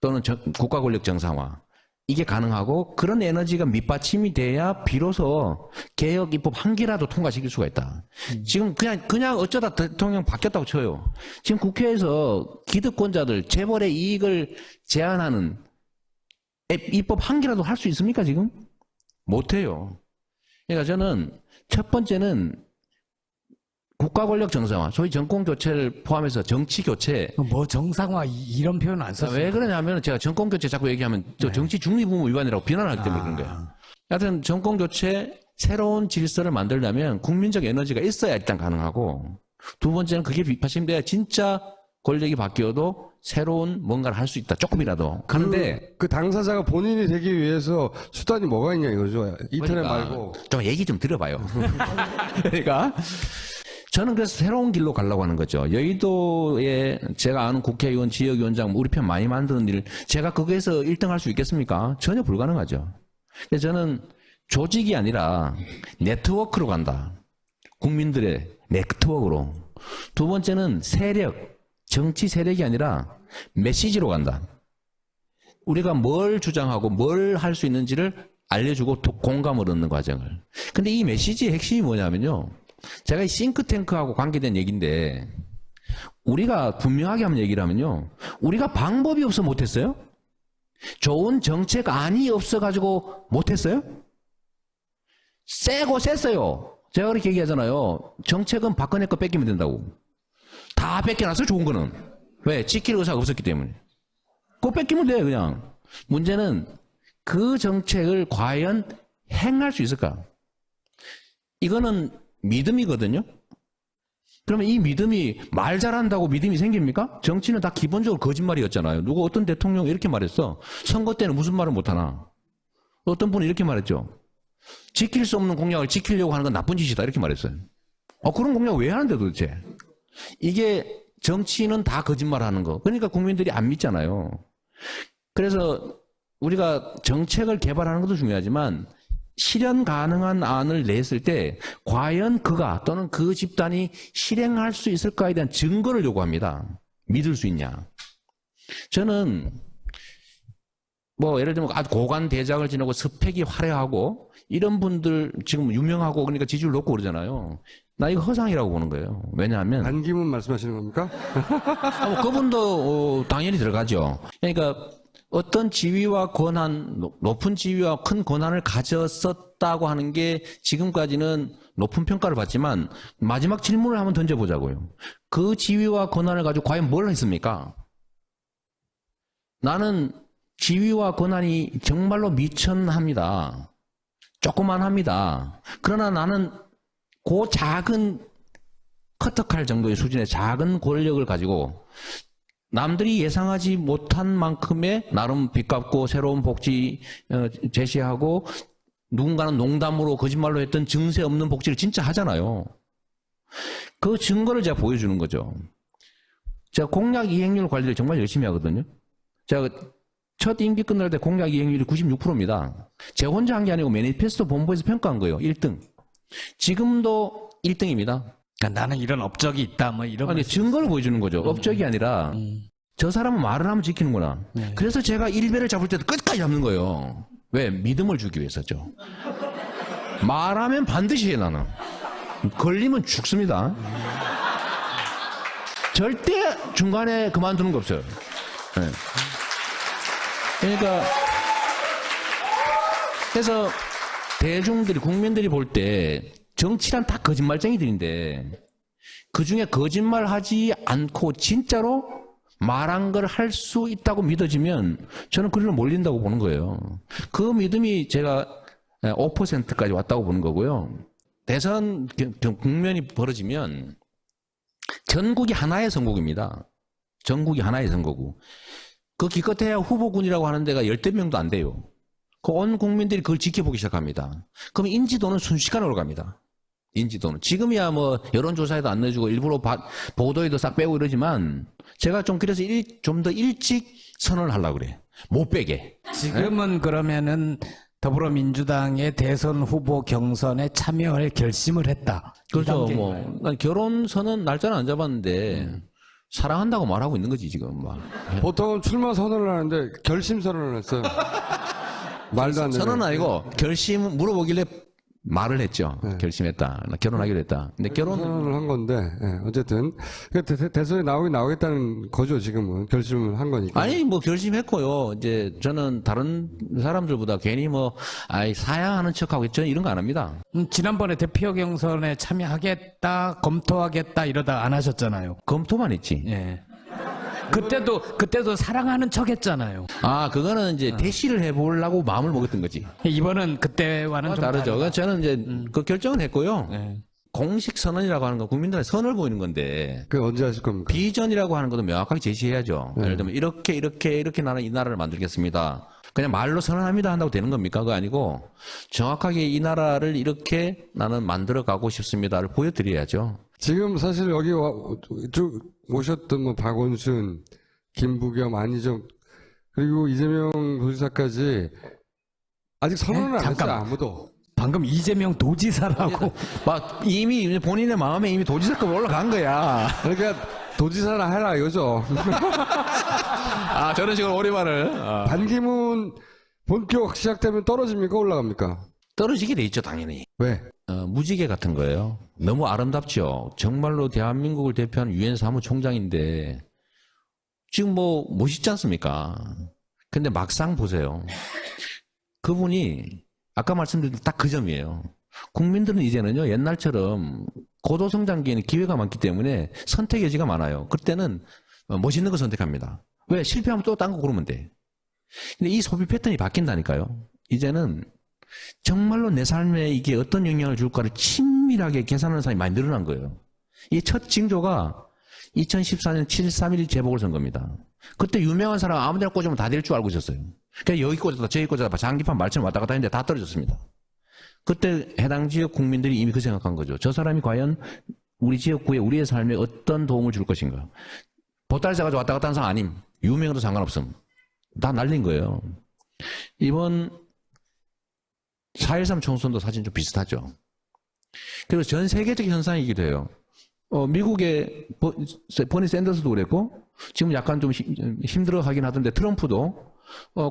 또는 국가 권력 정상화 이게 가능하고 그런 에너지가 밑받침이 돼야 비로소 개혁 입법 한 개라도 통과시킬 수가 있다. 지금 그냥 어쩌다 대통령 바뀌었다고 쳐요. 지금 국회에서 기득권자들 재벌의 이익을 제한하는 입법 한 개라도 할 수 있습니까 지금? 못해요. 그러니까 저는 첫 번째는 국가 권력 정상화, 소위 정권 교체를 포함해서 정치 교체. 뭐 정상화 이런 표현 안 썼어요. 왜 그러냐면 제가 정권 교체 자꾸 얘기하면 저 정치 중립 의무 위반이라고 비난하기 때문에 그런 거예요. 하여튼 정권 교체 새로운 질서를 만들려면 국민적 에너지가 있어야 일단 가능하고 두 번째는 그게 받침돼야 진짜 권력이 바뀌어도 새로운 뭔가를 할 수 있다. 조금이라도. 하는데 그 당사자가 본인이 되기 위해서 수단이 뭐가 있냐 이거죠. 인터넷 말고. 좀 얘기 좀 들어봐요. 그러니까 저는 그래서 새로운 길로 가려고 하는 거죠. 여의도에 제가 아는 국회의원, 지역위원장, 우리 편 많이 만드는 일, 제가 거기에서 1등 할 수 있겠습니까? 전혀 불가능하죠. 그래서 저는 조직이 아니라 네트워크로 간다. 국민들의 네트워크로. 두 번째는 세력, 정치 세력이 아니라 메시지로 간다. 우리가 뭘 주장하고 뭘 할 수 있는지를 알려주고 공감을 얻는 과정을. 근데 이 메시지의 핵심이 뭐냐면요. 제가 이 싱크탱크하고 관계된 얘기인데 우리가 분명하게 한번 얘기를 하면요. 우리가 방법이 없어 못했어요? 좋은 정책안이 없어가지고 못했어요? 세고 셌어요. 제가 그렇게 얘기하잖아요. 정책은 박근혜 거 뺏기면 된다고. 다 뺏겨놨어요, 좋은 거는. 왜? 지킬 의사가 없었기 때문에. 그거 뺏기면 돼, 그냥. 문제는 그 정책을 과연 행할 수 있을까? 이거는 믿음이거든요? 그러면 이 믿음이 말 잘한다고 믿음이 생깁니까? 정치는 다 기본적으로 거짓말이었잖아요. 누구 어떤 대통령이 이렇게 말했어. 선거 때는 무슨 말을 못하나. 어떤 분이 이렇게 말했죠. 지킬 수 없는 공약을 지키려고 하는 건 나쁜 짓이다. 이렇게 말했어요. 그런 공약 왜 하는데 도대체? 이게 정치는 다 거짓말하는 거. 그러니까 국민들이 안 믿잖아요. 그래서 우리가 정책을 개발하는 것도 중요하지만 실현 가능한 안을 냈을 때 과연 그가 또는 그 집단이 실행할 수 있을까에 대한 증거를 요구합니다. 믿을 수 있냐. 저는 뭐 예를 들면 아주 고관 대작을 지내고 스펙이 화려하고 이런 분들 지금 유명하고 그러니까 지지율 높고 그러잖아요. 나 이거 허상이라고 보는 거예요. 왜냐하면 반기문 말씀하시는 겁니까? 뭐 그분도 당연히 들어가죠. 그러니까 어떤 지위와 권한, 높은 지위와 큰 권한을 가졌었다고 하는 게 지금까지는 높은 평가를 받지만 마지막 질문을 한번 던져보자고요. 그 지위와 권한을 가지고 과연 뭘 했습니까? 나는 지위와 권한이 정말로 미천합니다. 조그만합니다. 그러나 나는 그 작은 커터칼 정도의 수준의 작은 권력을 가지고 남들이 예상하지 못한 만큼의 나름 빚갚고 새로운 복지 제시하고 누군가는 농담으로 거짓말로 했던 증세 없는 복지를 진짜 하잖아요. 그 증거를 제가 보여주는 거죠. 제가 공약 이행률 관리를 정말 열심히 하거든요. 제가 첫 임기 끝날 때 공약 이행률이 96%입니다. 제가 혼자 한 게 아니고 매니페스토 본부에서 평가한 거예요. 1등. 지금도 1등입니다. 그러니까 나는 이런 업적이 있다, 뭐 이런. 아니, 증거를 보여주는 거죠. 업적이 아니라 저 사람은 말을 하면 지키는구나. 네. 그래서 제가 일배를 잡을 때도 끝까지 잡는 거예요. 왜? 믿음을 주기 위해서죠. 말하면 반드시 해, 나는. 걸리면 죽습니다. 절대 중간에 그만두는 거 없어요. 네. 그러니까 그래서 대중들이 국민들이 볼 때 정치란 다 거짓말쟁이들인데 그중에 거짓말하지 않고 진짜로 말한 걸 할 수 있다고 믿어지면 저는 그리로 몰린다고 보는 거예요. 그 믿음이 제가 5%까지 왔다고 보는 거고요. 대선 국면이 벌어지면 전국이 하나의 선거구입니다. 전국이 하나의 선거구. 그 기껏해야 후보군이라고 하는 데가 10대 명도 안 돼요. 그 온 국민들이 그걸 지켜보기 시작합니다. 그럼 인지도는 순식간에 올라갑니다. 인지도는. 지금이야 뭐 여론조사에도 안 넣어주고 일부러 보도에도 싹 빼고 이러지만 제가 좀 그래서 좀 더 일찍 선언을 하려고 그래. 못 빼게. 지금은 그러면은 더불어민주당의 대선 후보 경선에 참여할 결심을 했다. 그렇죠. 난 결혼선언 날짜는 안 잡았는데 사랑한다고 말하고 있는 거지 지금 막. 보통은 출마 선언을 하는데 결심 선언을 했어요. 말도 안 되는. 선언은 아니고 결심 물어보길래 말을 했죠. 네. 결심했다. 나 결혼하기로 했다. 근데 선언을 한 건데 어쨌든 대선에 나오겠다는 거죠. 지금은 결심을 한 거니까. 아니 뭐 결심했고요. 이제 저는 다른 사람들보다 괜히 뭐 사양하는 척하고 저는 이런 거 안 합니다. 지난번에 대표 경선에 참여하겠다, 검토하겠다 이러다 안 하셨잖아요. 검토만 했지. 예. 그때도 사랑하는 척 했잖아요. 그거는 이제 대시를 해보려고 마음을 먹었던 거지. 이번은 그때와는 좀 다르죠. 다르다. 저는 이제 그 결정은 했고요. 예. 공식 선언이라고 하는 건 국민들의 선을 보이는 건데 그 언제 하실 겁니까? 비전이라고 하는 것도 명확하게 제시해야죠. 예를 들면 이렇게 나는 이 나라를 만들겠습니다. 그냥 말로 선언합니다 한다고 되는 겁니까? 그거 아니고 정확하게 이 나라를 이렇게 나는 만들어 가고 싶습니다를 보여드려야죠. 지금 사실 여기 쭉 오셨던 뭐 박원순, 김부겸, 안희정 그리고 이재명 도지사까지 아직 선언을 안 했어요. 잠깐. 아무도. 방금 이재명 도지사라고. 막 이미 본인의 마음에 이미 도지사급 올라간 거야. 그러니까 도지사나 해라 이거죠. 저런 식으로 오리발을. 본격 시작되면 떨어집니까? 올라갑니까? 떨어지게 돼 있죠, 당연히. 왜? 무지개 같은 거예요. 너무 아름답죠. 정말로 대한민국을 대표하는 유엔 사무총장인데 지금 뭐 멋있지 않습니까? 근데 막상 보세요. 그분이 아까 말씀드린 딱 그 점이에요. 국민들은 이제는요, 옛날처럼 고도성장기에는 기회가 많기 때문에 선택 여지가 많아요. 그때는 멋있는 거 선택합니다. 왜? 실패하면 또 딴 거 고르면 돼. 근데 이 소비 패턴이 바뀐다니까요. 이제는 정말로 내 삶에 이게 어떤 영향을 줄까를 친밀하게 계산하는 사람이 많이 늘어난 거예요. 이 첫 징조가 2014년 7.3.1 재보궐선거입니다. 그때 유명한 사람 아무데나 꽂으면 다 될 줄 알고 있었어요. 그러니까 여기 꽂았다 저기 꽂았다 장기판 말처럼 왔다 갔다 했는데 다 떨어졌습니다. 그때 해당 지역 국민들이 이미 그 생각한 거죠. 저 사람이 과연 우리 지역구에 우리의 삶에 어떤 도움을 줄 것인가. 보따리 싸가지고 왔다 갔다 하는 사람 아님. 유명해도 상관없음. 다 날린 거예요. 이번 4.13 총선도 사실 좀 비슷하죠. 그리고 전 세계적 현상이기도 해요. 미국의 버니 샌더스도 그랬고, 지금 약간 좀 힘들어 하긴 하던데, 트럼프도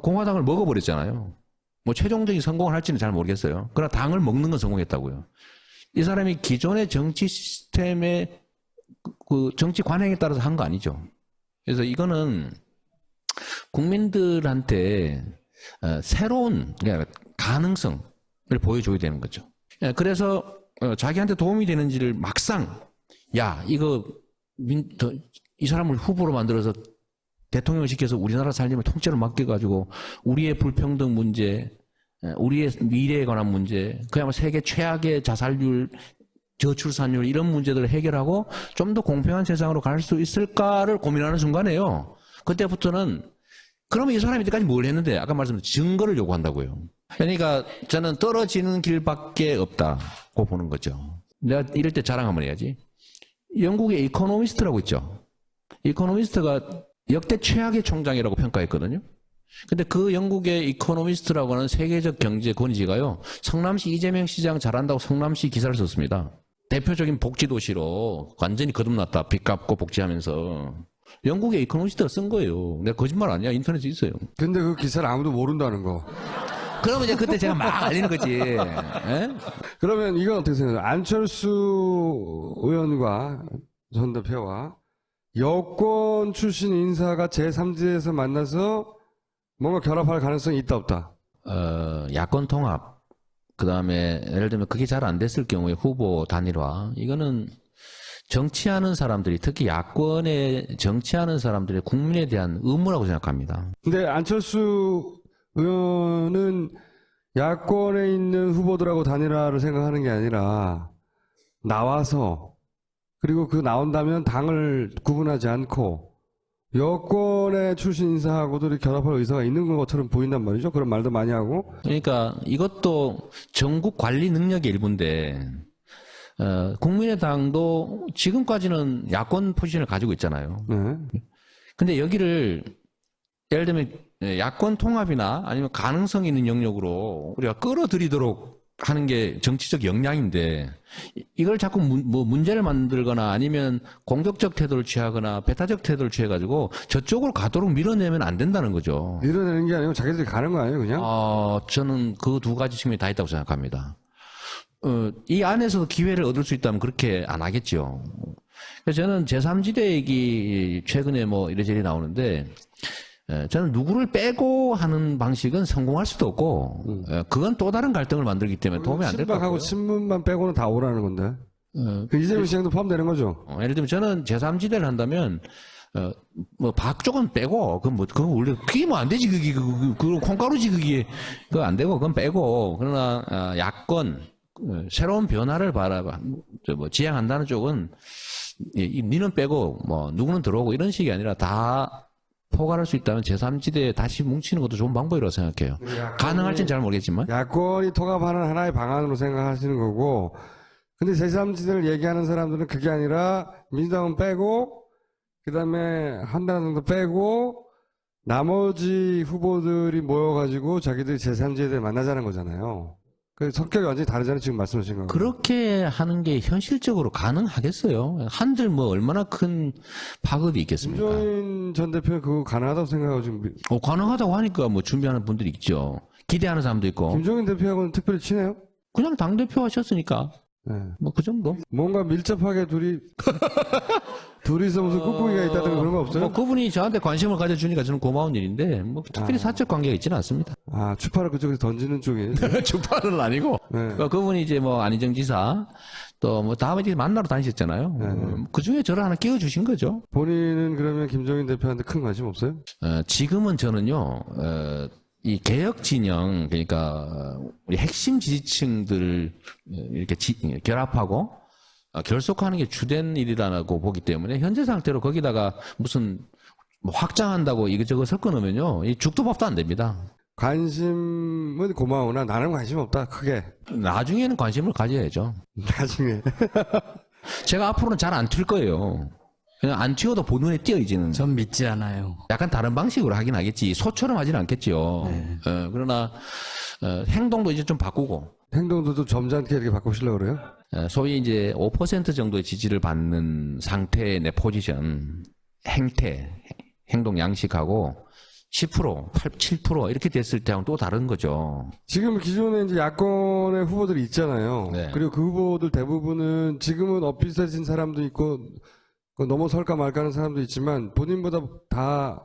공화당을 먹어버렸잖아요. 뭐 최종적인 성공을 할지는 잘 모르겠어요. 그러나 당을 먹는 건 성공했다고요. 이 사람이 기존의 정치 시스템의 그 정치 관행에 따라서 한 거 아니죠. 그래서 이거는 국민들한테 새로운 가능성을 보여줘야 되는 거죠. 그래서 자기한테 도움이 되는지를 막상 야 이거 이 사람을 후보로 만들어서 대통령을 시켜서 우리나라 살림을 통째로 맡겨가지고 우리의 불평등 문제, 우리의 미래에 관한 문제, 그야말로 세계 최악의 자살률, 저출산율 이런 문제들을 해결하고 좀 더 공평한 세상으로 갈 수 있을까를 고민하는 순간에요. 그때부터는 그러면 이 사람이 이때까지 뭘 했는데 아까 말씀드린 증거를 요구한다고요. 그러니까 저는 떨어지는 길밖에 없다고 보는 거죠. 내가 이럴 때 자랑 한번 해야지. 영국의 이코노미스트라고 있죠. 이코노미스트가 역대 최악의 총장이라고 평가했거든요. 근데 그 영국의 이코노미스트라고 하는 세계적 경제 권위지가요, 성남시 이재명 시장 잘한다고 성남시 기사를 썼습니다. 대표적인 복지도시로 완전히 거듭났다. 빚 갚고 복지하면서. 영국의 이코노미스트가 쓴 거예요. 내가 거짓말 아니야. 인터넷에 있어요. 근데 그 기사를 아무도 모른다는 거. 그러면 이제 그때 제가 막 알리는 거지. 예? 그러면 이건 어떻게 생각해요? 안철수 의원과 전 대표와 여권 출신 인사가 제3지대에서 만나서 뭔가 결합할 가능성이 있다 없다? 야권 통합, 그 다음에 예를 들면 그게 잘 안 됐을 경우에 후보 단일화, 이거는 정치하는 사람들이, 특히 야권에 정치하는 사람들의 국민에 대한 의무라고 생각합니다. 근데 안철수 의원은 야권에 있는 후보들하고 단일화를 생각하는 게 아니라 나와서, 그리고 그 나온다면 당을 구분하지 않고 여권의 출신 인사하고도 결합할 의사가 있는 것처럼 보인단 말이죠. 그런 말도 많이 하고. 그러니까 이것도 전국 관리 능력의 일부인데, 국민의당도 지금까지는 야권 포지션을 가지고 있잖아요. 네. 근데 여기를 예를 들면 야권 통합이나 아니면 가능성 있는 영역으로 우리가 끌어들이도록 하는 게 정치적 역량인데, 이걸 자꾸 문제를 만들거나 아니면 공격적 태도를 취하거나 배타적 태도를 취해가지고 저쪽으로 가도록 밀어내면 안 된다는 거죠. 밀어내는 게 아니고 자기들이 가는 거 아니에요, 그냥? 저는 그 두 가지 측면이 다 있다고 생각합니다. 이 안에서도 기회를 얻을 수 있다면 그렇게 안 하겠죠. 그래서 저는 제3지대 얘기 최근에 뭐 이래저래 나오는데, 저는 누구를 빼고 하는 방식은 성공할 수도 없고, 그건 또 다른 갈등을 만들기 때문에 도움이 안 될 것 같고요. 친박하고 친문만 빼고는 다 오라는 건데. 그 이재명 시장도 포함되는 거죠. 예를 들면 저는 제3지대를 한다면, 뭐 박쪽은 빼고, 그건 원래 그게 뭐 안 되지, 그건 콩가루지, 그거 안 되고, 그건 빼고, 그러나 야권 새로운 변화를 지향한다는 쪽은 니는 빼고 뭐 누구는 들어오고 이런 식이 아니라 다 포괄할 수 있다면 제3지대에 다시 뭉치는 것도 좋은 방법이라고 생각해요. 가능할지는 잘 모르겠지만. 야권이 통합하는 하나의 방안으로 생각하시는 거고, 근데 제3지대를 얘기하는 사람들은 그게 아니라 민주당은 빼고, 그 다음에 한나라당도 빼고, 나머지 후보들이 모여가지고 자기들이 제3지대를 만나자는 거잖아요. 그 성격이 완전히 다르잖아요. 지금 말씀하신 거. 그렇게 하는 게 현실적으로 가능하겠어요? 한들 뭐 얼마나 큰 파급이 있겠습니까? 김종인 전 대표는 그거 가능하다고 생각하고 지금 가능하다고 하니까 뭐 준비하는 분들이 있죠. 기대하는 사람도 있고. 김종인 대표하고는 특별히 친해요? 그냥 당대표 하셨으니까. 네. 뭐 그 정도? 뭔가 밀접하게 둘이서 무슨 꿍꿍이가 있다든가 그런 거 없어요? 뭐 그분이 저한테 관심을 가져주니까 저는 고마운 일인데 뭐 특별히 사적 관계가 있지는 않습니다. 아, 추파를 그쪽에서 던지는 쪽이. 주파는 아니고. 네. 그러니까 그분이 이제 뭐 안희정 지사 또 뭐 다음에 이제 만나러 다니셨잖아요. 그 중에 저를 하나 끼워주신 거죠. 본인은 그러면 김종인 대표한테 큰 관심 없어요? 지금은 저는요, 이 개혁 진영, 그러니까 우리 핵심 지지층들을 이렇게 결합하고 결속하는 게 주된 일이라고 보기 때문에 현재 상태로 거기다가 무슨 뭐 확장한다고 이것저것 섞어 놓으면요, 이 죽도 밥도 안 됩니다. 관심은 고마우나 나는 관심 없다, 크게. 나중에는 관심을 가져야죠. 나중에. 제가 앞으로는 잘 안 튈 거예요. 그냥 안 튀어도 본눈에 띄어 이제는. 전 믿지 않아요. 약간 다른 방식으로 하긴 하겠지. 소처럼 하진 않겠죠. 그러나 행동도 이제 좀 바꾸고 행동도 좀 점잖게 이렇게 바꾸시려고 그래요? 소위 이제 5% 정도의 지지를 받는 상태의 내 포지션, 행태, 행동 양식하고 10%, 7% 이렇게 됐을 때하고는 또 다른 거죠. 지금 기존에 이제 야권의 후보들이 있잖아요. 네. 그리고 그 후보들 대부분은 지금은 엇비슷해진 사람도 있고 넘어설까 말까 하는 사람도 있지만 본인보다 다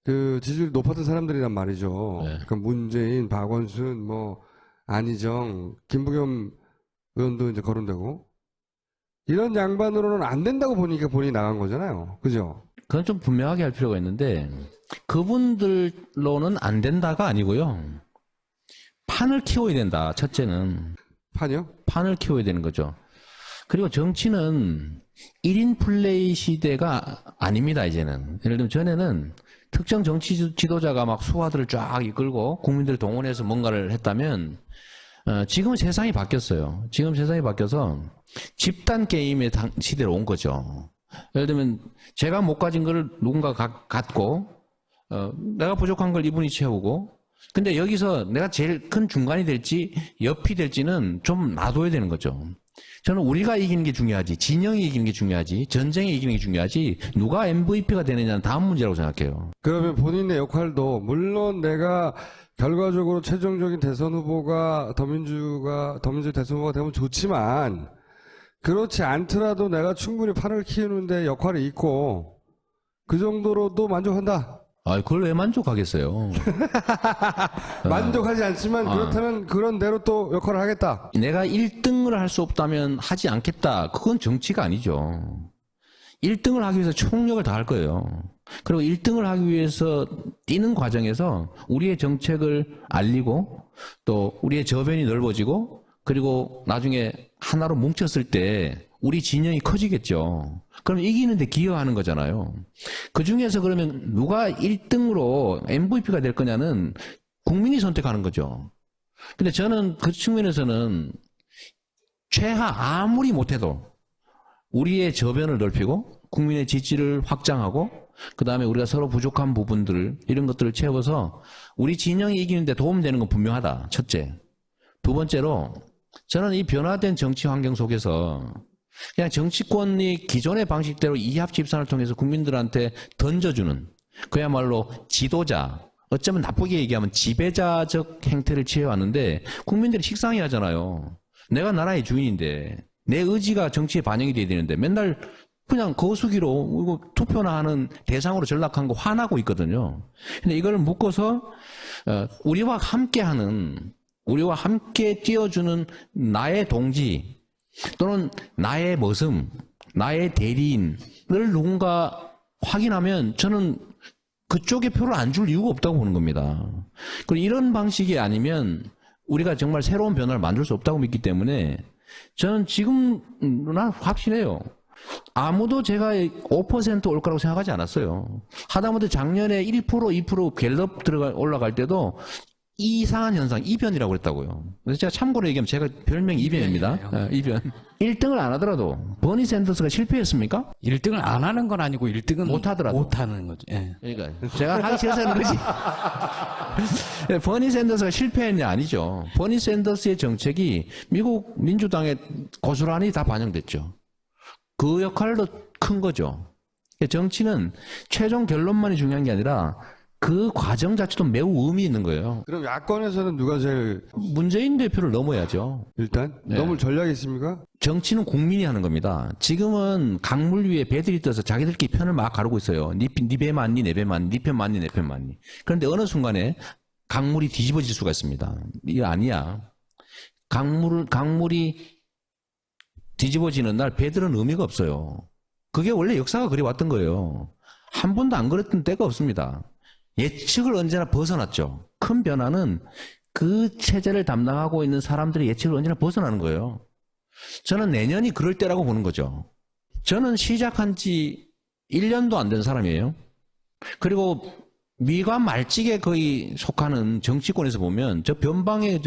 그 지지율이 높았던 사람들이란 말이죠. 네. 그러니까 문재인, 박원순, 뭐 안희정, 김부겸 의원도 이제 거론되고 이런 양반으로는 안 된다고 보니까 본인이 나간 거잖아요. 그죠? 그건 좀 분명하게 할 필요가 있는데 그분들로는 안 된다가 아니고요. 판을 키워야 된다. 첫째는. 판이요? 판을 키워야 되는 거죠. 그리고 정치는 1인 플레이 시대가 아닙니다, 이제는. 예를 들면 전에는 특정 정치 지도자가 막 수하들을 쫙 이끌고 국민들을 동원해서 뭔가를 했다면 지금은 세상이 바뀌었어요. 지금 세상이 바뀌어서 집단 게임의 시대로 온 거죠. 예를 들면 제가 못 가진 걸 누군가 갖고 내가 부족한 걸 이분이 채우고 근데 여기서 내가 제일 큰 중간이 될지 옆이 될지는 좀 놔둬야 되는 거죠. 저는 우리가 이기는 게 중요하지 진영이 이기는 게 중요하지 전쟁이 이기는 게 중요하지 누가 MVP가 되느냐는 다음 문제라고 생각해요. 그러면 본인의 역할도 물론 내가 결과적으로 최종적인 대선 후보가 더민주 대선 후보가 되면 좋지만 그렇지 않더라도 내가 충분히 판을 키우는데 역할이 있고 그 정도로도 만족한다. 그걸 왜 만족하겠어요? 만족하지 않지만 그렇다면 그런 대로 또 역할을 하겠다. 내가 1등을 할 수 없다면 하지 않겠다. 그건 정치가 아니죠. 1등을 하기 위해서 총력을 다할 거예요. 그리고 1등을 하기 위해서 뛰는 과정에서 우리의 정책을 알리고 또 우리의 저변이 넓어지고 그리고 나중에 하나로 뭉쳤을 때 우리 진영이 커지겠죠. 그럼 이기는데 기여하는 거잖아요. 그 중에서 그러면 누가 1등으로 MVP가 될 거냐는 국민이 선택하는 거죠. 근데 저는 그 측면에서는 최하 아무리 못해도 우리의 저변을 넓히고 국민의 지지를 확장하고 그 다음에 우리가 서로 부족한 부분들 이런 것들을 채워서 우리 진영이 이기는데 도움되는 건 분명하다. 첫째. 두 번째로 저는 이 변화된 정치 환경 속에서 그냥 정치권이 기존의 방식대로 이합 집산을 통해서 국민들한테 던져주는 그야말로 지도자 어쩌면 나쁘게 얘기하면 지배자적 행태를 취해왔는데 국민들이 식상해하잖아요. 내가 나라의 주인인데 내 의지가 정치에 반영이 돼야 되는데 맨날 그냥 거수기로 이거 투표나 하는 대상으로 전락한 거 화나고 있거든요. 근데 이걸 묶어서 우리와 함께하는 우리와 함께 뛰어주는 나의 동지 또는 나의 머슴, 나의 대리인을 누군가 확인하면 저는 그쪽에 표를 안 줄 이유가 없다고 보는 겁니다. 그리고 이런 방식이 아니면 우리가 정말 새로운 변화를 만들 수 없다고 믿기 때문에 저는 지금 난 확신해요. 아무도 제가 5% 올 거라고 생각하지 않았어요. 하다못해 작년에 1%, 2% 갤럽 올라갈 때도 이상한 현상, 이변이라고 그랬다고요. 그래서 제가 참고로 얘기하면 제가 별명이 이변입니다. 이변. 1등을 안 하더라도 버니 샌더스가 실패했습니까? 1등을 안 하는 건 아니고 1등은 못 하더라도. 못 하는 거죠. 예. 그러니까 제가 하기 싫어서 하는 거지. 버니 샌더스가 실패했냐 아니죠. 버니 샌더스의 정책이 미국 민주당에 고스란히 다 반영됐죠. 그 역할도 큰 거죠. 정치는 최종 결론만이 중요한 게 아니라 그 과정 자체도 매우 의미 있는 거예요. 그럼 야권에서는 누가 제일 문재인 대표를 넘어야죠. 일단 넘을 전략이 있습니까? 정치는 국민이 하는 겁니다. 지금은 강물 위에 배들이 떠서 자기들끼리 편을 막 가르고 있어요. 니 배 맞니, 내 배 맞니, 니 편 맞니, 내 편 맞니. 그런데 어느 순간에 강물이 뒤집어질 수가 있습니다. 이거 아니야. 강물이 뒤집어지는 날 배들은 의미가 없어요. 그게 원래 역사가 그래 왔던 거예요. 한 번도 안 그랬던 때가 없습니다. 예측을 언제나 벗어났죠. 큰 변화는 그 체제를 담당하고 있는 사람들의 예측을 언제나 벗어나는 거예요. 저는 내년이 그럴 때라고 보는 거죠. 저는 시작한 지 1년도 안 된 사람이에요. 그리고 미관 말직에 거의 속하는 정치권에서 보면 저 변방의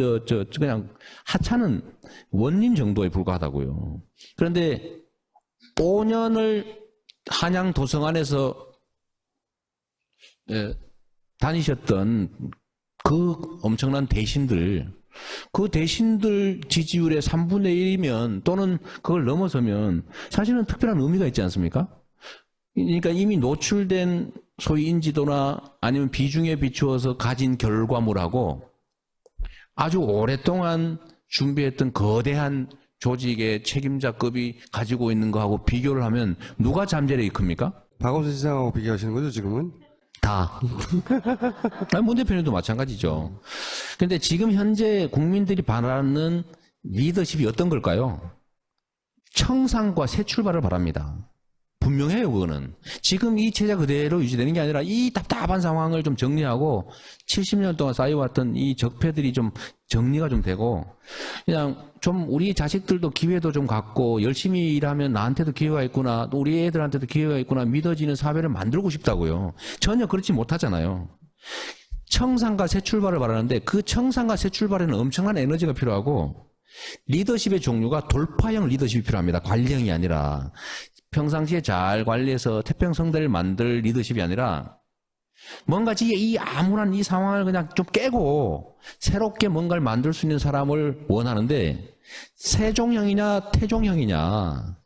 그냥 하찮은 원님 정도에 불과하다고요. 그런데 5년을 한양 도성안에서 다니셨던 그 엄청난 대신들, 그 대신들 지지율의 3분의 1이면 또는 그걸 넘어서면 사실은 특별한 의미가 있지 않습니까? 그러니까 이미 노출된 소위 인지도나 아니면 비중에 비추어서 가진 결과물하고 아주 오랫동안 준비했던 거대한 조직의 책임자급이 가지고 있는 거하고 비교를 하면 누가 잠재력이 큽니까? 박원순 시장하고 비교하시는 거죠, 지금은? 다. 문 대표님도 마찬가지죠. 그런데 지금 현재 국민들이 바라는 리더십이 어떤 걸까요? 청산과 새 출발을 바랍니다. 분명해요, 그거는. 지금 이 체제 그대로 유지되는 게 아니라 이 답답한 상황을 좀 정리하고 70년 동안 쌓여왔던 이 적폐들이 좀 정리가 좀 되고 그냥 좀 우리 자식들도 기회도 좀 갖고 열심히 일하면 나한테도 기회가 있구나, 또 우리 애들한테도 기회가 있구나 믿어지는 사회를 만들고 싶다고요. 전혀 그렇지 못하잖아요. 청산과 새 출발을 바라는데 그 청산과 새 출발에는 엄청난 에너지가 필요하고 리더십의 종류가 돌파형 리더십이 필요합니다. 관리형이 아니라. 평상시에 잘 관리해서 태평성대를 만들 리더십이 아니라 뭔가 이 암울한 이 상황을 그냥 좀 깨고 새롭게 뭔가를 만들 수 있는 사람을 원하는데 세종형이냐 태종형이냐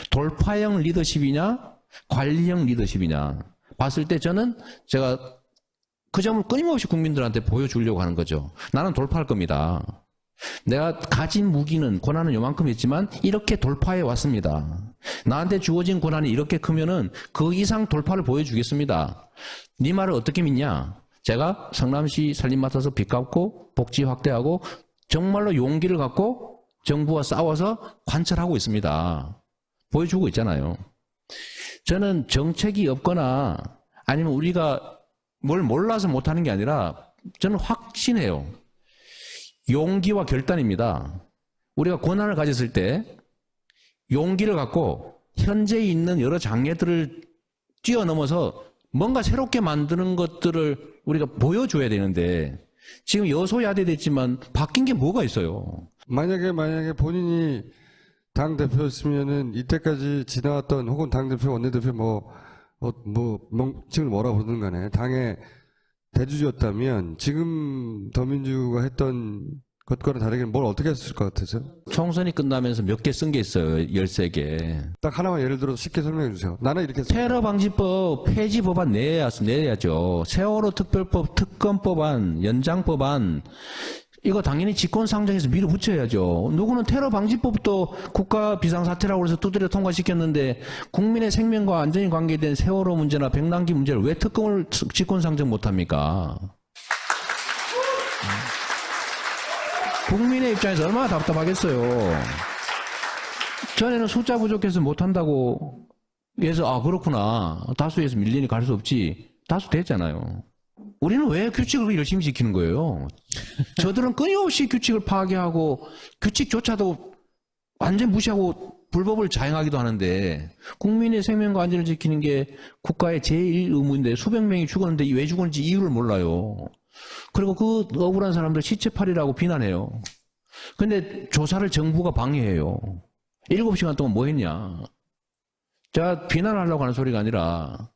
돌파형 리더십이냐 관리형 리더십이냐 봤을 때 저는 제가 그 점을 끊임없이 국민들한테 보여주려고 하는 거죠. 나는 돌파할 겁니다. 내가 가진 무기는 권한은 요만큼 있지만 이렇게 돌파해 왔습니다. 나한테 주어진 권한이 이렇게 크면은 그 이상 돌파를 보여주겠습니다. 네 말을 어떻게 믿냐? 제가 성남시 살림 맡아서 빚 갚고 복지 확대하고 정말로 용기를 갖고 정부와 싸워서 관철하고 있습니다. 보여주고 있잖아요. 저는 정책이 없거나 아니면 우리가 뭘 몰라서 못하는 게 아니라 저는 확신해요. 용기와 결단입니다. 우리가 권한을 가졌을 때 용기를 갖고 현재 있는 여러 장애들을 뛰어넘어서 뭔가 새롭게 만드는 것들을 우리가 보여줘야 되는데 지금 여소야대됐지만 바뀐 게 뭐가 있어요? 만약에 본인이 당대표였으면은 이때까지 지나왔던 혹은 당대표, 원내대표 지금 뭐라 부르는 간에 당의 대주주였다면 지금 더민주가 했던 것과는 다르게 뭘 어떻게 했을 것 같으세요? 총선이 끝나면서 몇 개 쓴 게 있어요. 13개. 딱 하나만 예를 들어서 쉽게 설명해 주세요. 나는 이렇게 했습니다. 테러 방지법 폐지 법안 내야죠. 세월호 특별법, 특검법안, 연장법안 이거 당연히 직권상정해서 밀어붙여야죠. 누구는 테러 방지법도 국가 비상사태라고 해서 두드려 통과시켰는데 국민의 생명과 안전이 관계된 세월호 문제나 백남기 문제를 왜 특검을 직권상정 못합니까? 국민의 입장에서 얼마나 답답하겠어요. 전에는 숫자 부족해서 못한다고 해서 그렇구나. 다수에서 밀리니 갈 수 없지. 다수 됐잖아요. 우리는 왜 규칙을 열심히 지키는 거예요? 저들은 끊임없이 규칙을 파괴하고 규칙조차도 완전 무시하고 불법을 자행하기도 하는데 국민의 생명과 안전을 지키는 게 국가의 제1 의무인데 수백 명이 죽었는데 왜 죽었는지 이유를 몰라요. 그리고 그 억울한 사람들 시체팔이라고 비난해요. 근데 조사를 정부가 방해해요. 7시간 동안 뭐 했냐. 제가 비난하려고 하는 소리가 아니라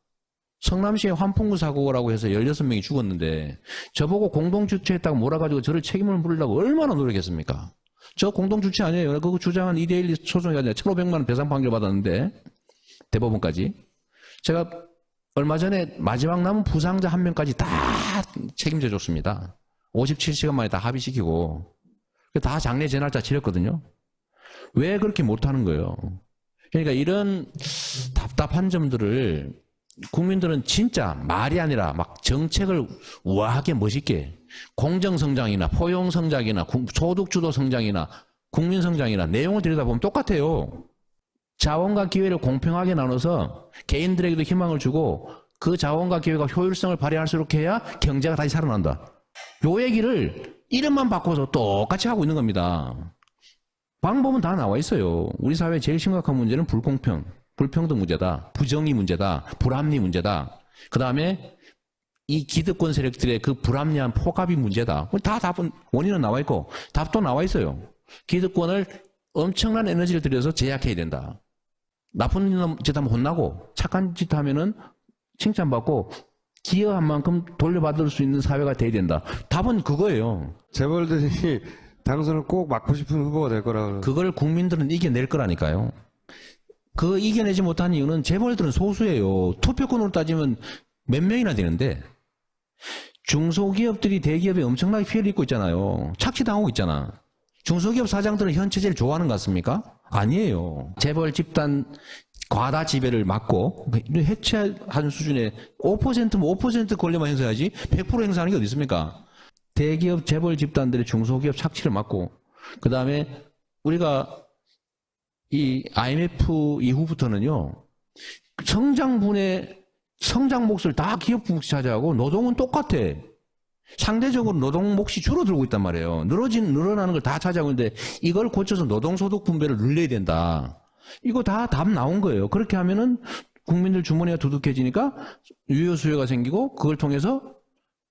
성남시의 환풍구 사고라고 해서 16명이 죽었는데 저보고 공동주체했다고 몰아가지고 저를 책임을 물으려고 얼마나 노력했습니까? 저 공동주체 아니에요. 그거 주장한 2대1 소송이 아니라 1,500만 원 배상 판결 받았는데 대법원까지. 제가 얼마 전에 마지막 남은 부상자 1명까지 다 책임져 줬습니다. 57시간 만에 다 합의시키고 다 장례 재날짜 치렀거든요. 왜 그렇게 못하는 거예요? 그러니까 이런 답답한 점들을 국민들은 진짜 말이 아니라 막 정책을 우아하게 멋있게 공정성장이나 포용성장이나 소득주도 성장이나 국민성장이나 내용을 들여다보면 똑같아요. 자원과 기회를 공평하게 나눠서 개인들에게도 희망을 주고 그 자원과 기회가 효율성을 발휘할수록 해야 경제가 다시 살아난다. 요 얘기를 이름만 바꿔서 똑같이 하고 있는 겁니다. 방법은 다 나와 있어요. 우리 사회의 제일 심각한 문제는 불평등 문제다. 부정의 문제다. 불합리 문제다. 그 다음에 이 기득권 세력들의 그 불합리한 포갑이 문제다. 다 답은 원인은 나와 있고 답도 나와 있어요. 기득권을 엄청난 에너지를 들여서 제약해야 된다. 나쁜 짓 하면 혼나고 착한 짓 하면은 칭찬받고 기여한 만큼 돌려받을 수 있는 사회가 돼야 된다. 답은 그거예요. 재벌들이 당선을 꼭 맡고 싶은 후보가 될 거라. 그걸 국민들은 이겨낼 거라니까요. 그 이겨내지 못한 이유는 재벌들은 소수예요. 투표권으로 따지면 몇 명이나 되는데 중소기업들이 대기업에 엄청나게 피해를 입고 있잖아요. 착취당하고 있잖아. 중소기업 사장들은 현 체제를 좋아하는 것 같습니까? 아니에요. 재벌 집단 과다 지배를 막고 해체하는 수준의 5%면 5% 권리만 행사하지 100% 행사하는 게 어디 있습니까? 대기업 재벌 집단들의 중소기업 착취를 막고 그 다음에 우리가 이 IMF 이후부터는요 성장분의 성장 몫을 다 기업 몫이 차지하고 노동은 똑같아. 상대적으로 노동 몫이 줄어들고 있단 말이에요. 늘어나는 걸 다 차지하고 있는데 이걸 고쳐서 노동소득 분배를 늘려야 된다. 이거 다 답 나온 거예요. 그렇게 하면은 국민들 주머니가 두둑해지니까 유효 수요가 생기고 그걸 통해서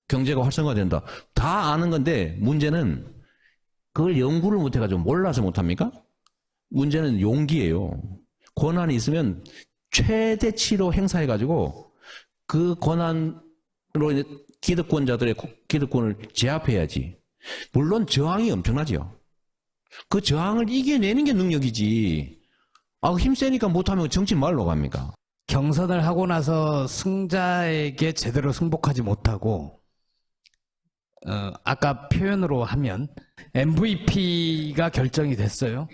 경제가 활성화된다. 다 아는 건데 문제는 그걸 연구를 못해가지고 몰라서 못합니까? 문제는 용기예요. 권한이 있으면 최대치로 행사해가지고 그 권한으로 기득권자들의 기득권을 제압해야지. 물론 저항이 엄청나죠. 그 저항을 이겨내는 게 능력이지. 힘세니까 못하면 정치 말로 갑니까? 경선을 하고 나서 승자에게 제대로 승복하지 못하고 아까 표현으로 하면 MVP가 결정이 됐어요.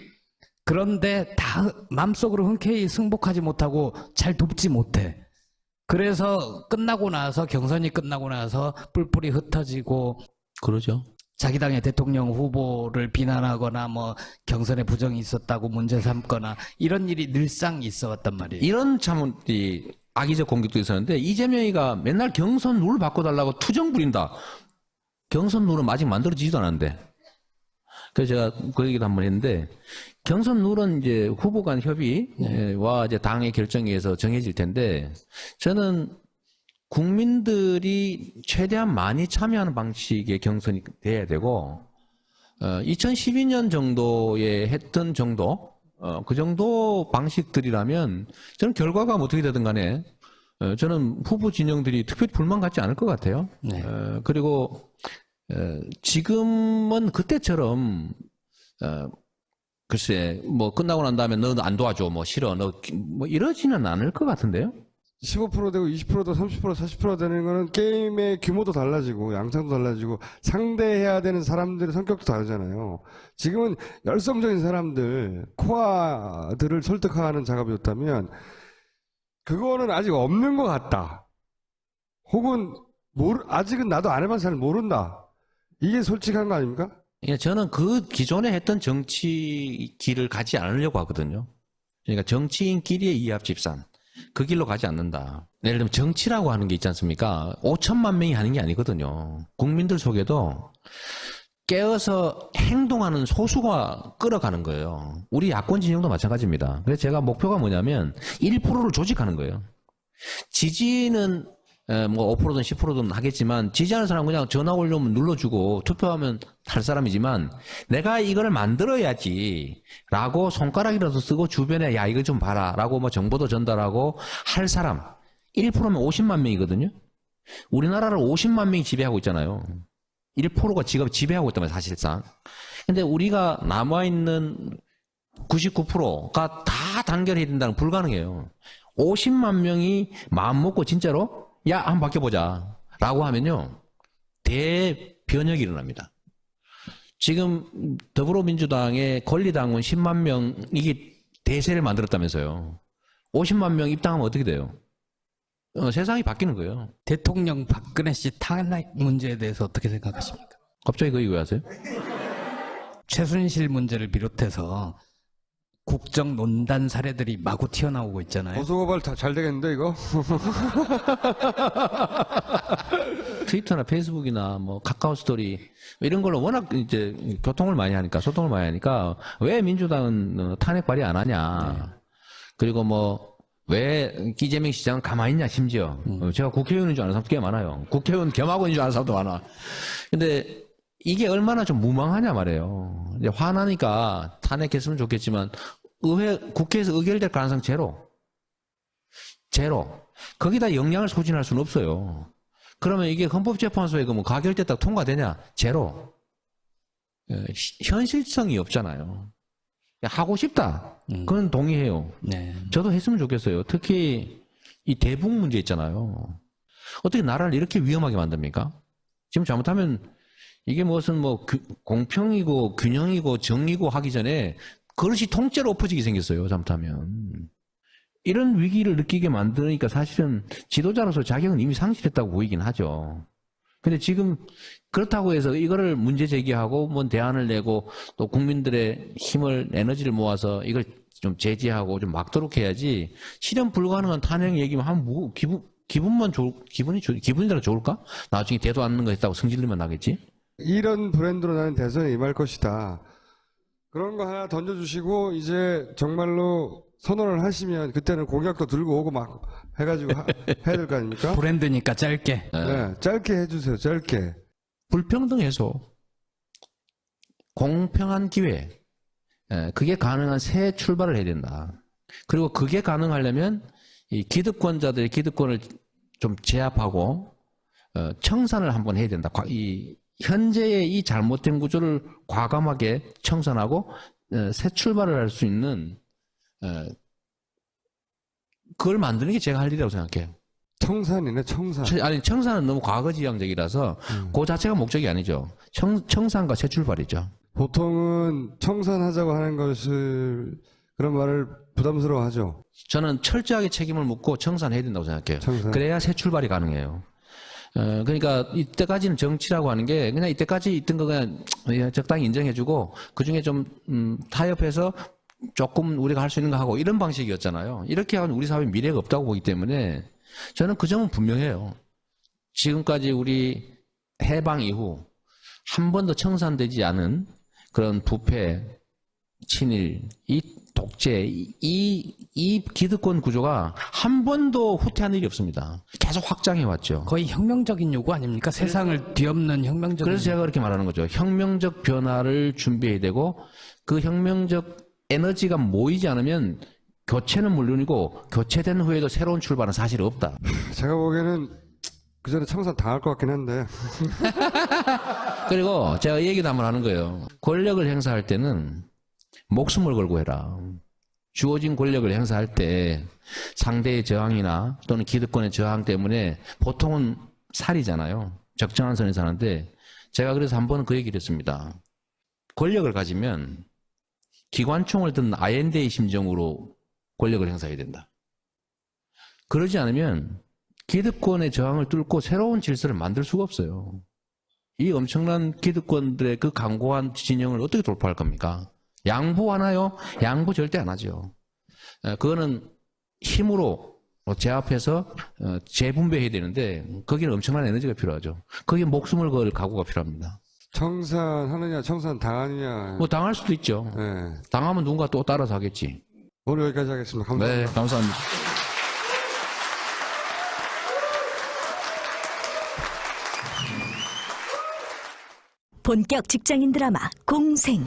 그런데 다 마음속으로 흔쾌히 승복하지 못하고 잘 돕지 못해. 그래서 경선이 끝나고 나서 뿔뿔이 흩어지고 그러죠. 자기 당의 대통령 후보를 비난하거나 뭐 경선에 부정이 있었다고 문제 삼거나 이런 일이 늘상 있어 왔단 말이에요. 이런 참 악의적 공격도 있었는데 이재명이가 맨날 경선 룰 바꿔달라고 투정 부린다. 경선 룰은 아직 만들어지지도 않았는데. 그래서 제가 그 얘기도 한번 했는데 경선 룰은 이제 후보 간 협의와 이제 당의 결정에 의해서 정해질 텐데 저는 국민들이 최대한 많이 참여하는 방식의 경선이 돼야 되고 2012년 정도에 했던 정도 그 정도 방식들이라면 저는 결과가 어떻게 되든 간에 저는 후보 진영들이 특별히 불만 갖지 않을 것 같아요. 네. 그리고 지금은 그때처럼 글쎄 뭐 끝나고 난 다음에 너 안 도와줘 뭐 싫어 너 뭐 이러지는 않을 것 같은데요. 15% 되고 20%도 30% 40% 되는 거는 게임의 규모도 달라지고 양상도 달라지고 상대해야 되는 사람들의 성격도 다르잖아요. 지금은 열성적인 사람들 코아들을 설득하는 작업이었다면 그거는 아직 없는 것 같다. 혹은 아직은 나도 안 해봐서 잘 모른다. 이게 솔직한 거 아닙니까? 예, 저는 그 기존에 했던 정치 길을 가지 않으려고 하거든요. 그러니까 정치인끼리의 이합 집산. 그 길로 가지 않는다. 예를 들면 정치라고 하는 게 있지 않습니까? 5천만 명이 하는 게 아니거든요. 국민들 속에도 깨어서 행동하는 소수가 끌어가는 거예요. 우리 야권 진영도 마찬가지입니다. 그래서 제가 목표가 뭐냐면 1%를 조직하는 거예요. 지지는 뭐 5%든 10%든 하겠지만 지지하는 사람은 그냥 전화 올려면 눌러주고 투표하면 할 사람이지만 내가 이걸 만들어야지 라고 손가락이라도 쓰고 주변에 야 이거 좀 봐라 라고 뭐 정보도 전달하고 할 사람 1%면 50만 명이거든요. 우리나라를 50만 명이 지배하고 있잖아요. 1%가 지배하고 있다면 사실상. 근데 우리가 남아있는 99%가 다 단결해야 된다는 불가능해요. 50만 명이 마음 먹고 진짜로 야 한번 바뀌어보자 라고 하면요 대변혁이 일어납니다. 지금 더불어민주당의 권리당원 10만 명 이게 대세를 만들었다면서요. 50만 명 입당하면 어떻게 돼요? 세상이 바뀌는 거예요. 대통령 박근혜 씨 탄핵 문제에 대해서 어떻게 생각하십니까? 갑자기 그 얘기 왜 하세요? 최순실 문제를 비롯해서 국정농단 사례들이 마구 튀어나오고 있잖아요. 고소고발 잘 되겠는데 이거? 트위터나 페이스북이나 뭐 카카오 스토리 이런 걸로 워낙 이제 교통을 많이 하니까 소통을 많이 하니까 왜 민주당은 탄핵 발의 안 하냐. 그리고 뭐 왜 이재명 시장은 가만히 있냐 심지어. 제가 국회의원인 줄 아는 사람도 꽤 많아요. 국회의원 겸하고인 줄 아는 사람도 많아. 근데 이게 얼마나 좀 무망하냐 말이에요. 이제 화나니까 탄핵했으면 좋겠지만 국회에서 의결될 가능성 제로. 거기다 영향을 소진할 수는 없어요. 그러면 이게 헌법재판소에 뭐 가결됐다고 통과되냐? 제로. 현실성이 없잖아요. 하고 싶다. 그건 동의해요. 네. 저도 했으면 좋겠어요. 특히 이 대북 문제 있잖아요. 어떻게 나라를 이렇게 위험하게 만듭니까? 지금 잘못하면 이게 무슨 뭐 공평이고 균형이고 정의고 하기 전에 그릇이 통째로 엎어지게 생겼어요. 잘못하면. 이런 위기를 느끼게 만드니까 사실은 지도자로서 자격은 이미 상실했다고 보이긴 하죠. 근데 지금 그렇다고 해서 이거를 문제 제기하고 뭐 대안을 내고 또 국민들의 힘을 에너지를 모아서 이걸 좀 제지하고 좀 막도록 해야지 실현 불가능한 탄핵 얘기만 하면 뭐 기분이라 좋을까? 나중에 대도 않는 거 했다고 성질내면 나겠지? 이런 브랜드로 나는 대선에 임할 것이다. 그런 거 하나 던져주시고 이제 정말로 선언을 하시면 그때는 공약도 들고 오고 막 해가지고 해야 될 거 아닙니까? 브랜드니까 짧게. 네, 짧게 해주세요. 짧게. 불평등 해소, 공평한 기회, 그게 가능한 새 출발을 해야 된다. 그리고 그게 가능하려면 이 기득권자들의 기득권을 좀 제압하고 청산을 한번 해야 된다. 이 현재의 이 잘못된 구조를 과감하게 청산하고 새 출발을 할 수 있는 그걸 만드는 게 제가 할 일이라고 생각해요. 청산이네, 청산. 아니 청산은 너무 과거지향적이라서 그 자체가 목적이 아니죠. 청산과 새 출발이죠. 보통은 청산하자고 하는 것을 그런 말을 부담스러워하죠. 저는 철저하게 책임을 묻고 청산해야 된다고 생각해요. 청산. 그래야 새 출발이 가능해요. 그러니까 이때까지는 정치라고 하는 게 그냥 이때까지 있던 거 그냥 적당히 인정해주고 그중에 좀 타협해서 조금 우리가 할 수 있는 거 하고 이런 방식이었잖아요. 이렇게 하면 우리 사회에 미래가 없다고 보기 때문에 저는 그 점은 분명해요. 지금까지 우리 해방 이후 한 번도 청산되지 않은 그런 부패, 친일, 이 독재, 이 기득권 구조가 한 번도 후퇴한 일이 없습니다. 계속 확장해왔죠. 거의 혁명적인 요구 아닙니까? 세상을 뒤엎는 혁명적인. 그래서 제가 그렇게 말하는 거죠. 혁명적 변화를 준비해야 되고 그 혁명적 에너지가 모이지 않으면 교체는 물론이고 교체된 후에도 새로운 출발은 사실 없다. 제가 보기에는 그 전에 청산 당할 것 같긴 한데. 그리고 제가 이 얘기도 한번 하는 거예요. 권력을 행사할 때는 목숨을 걸고 해라. 주어진 권력을 행사할 때 상대의 저항이나 또는 기득권의 저항 때문에 보통은 살이잖아요. 적정한 선에서 하는데 제가 그래서 한 번은 그 얘기를 했습니다. 권력을 가지면 기관총을 든 아엔데의 심정으로 권력을 행사해야 된다. 그러지 않으면 기득권의 저항을 뚫고 새로운 질서를 만들 수가 없어요. 이 엄청난 기득권들의 그 강고한 진영을 어떻게 돌파할 겁니까? 양보하나요? 양보 절대 안 하죠. 그거는 힘으로 제압해서 재분배해야 되는데 거기는 엄청난 에너지가 필요하죠. 거기에 목숨을 걸 각오가 필요합니다. 청산하느냐, 청산 당하느냐. 뭐 당할 수도 있죠. 네. 당하면 누군가 또 따라서 하겠지. 오늘 여기까지 하겠습니다. 감사합니다. 네, 감사합니다. 본격 직장인 드라마 공생.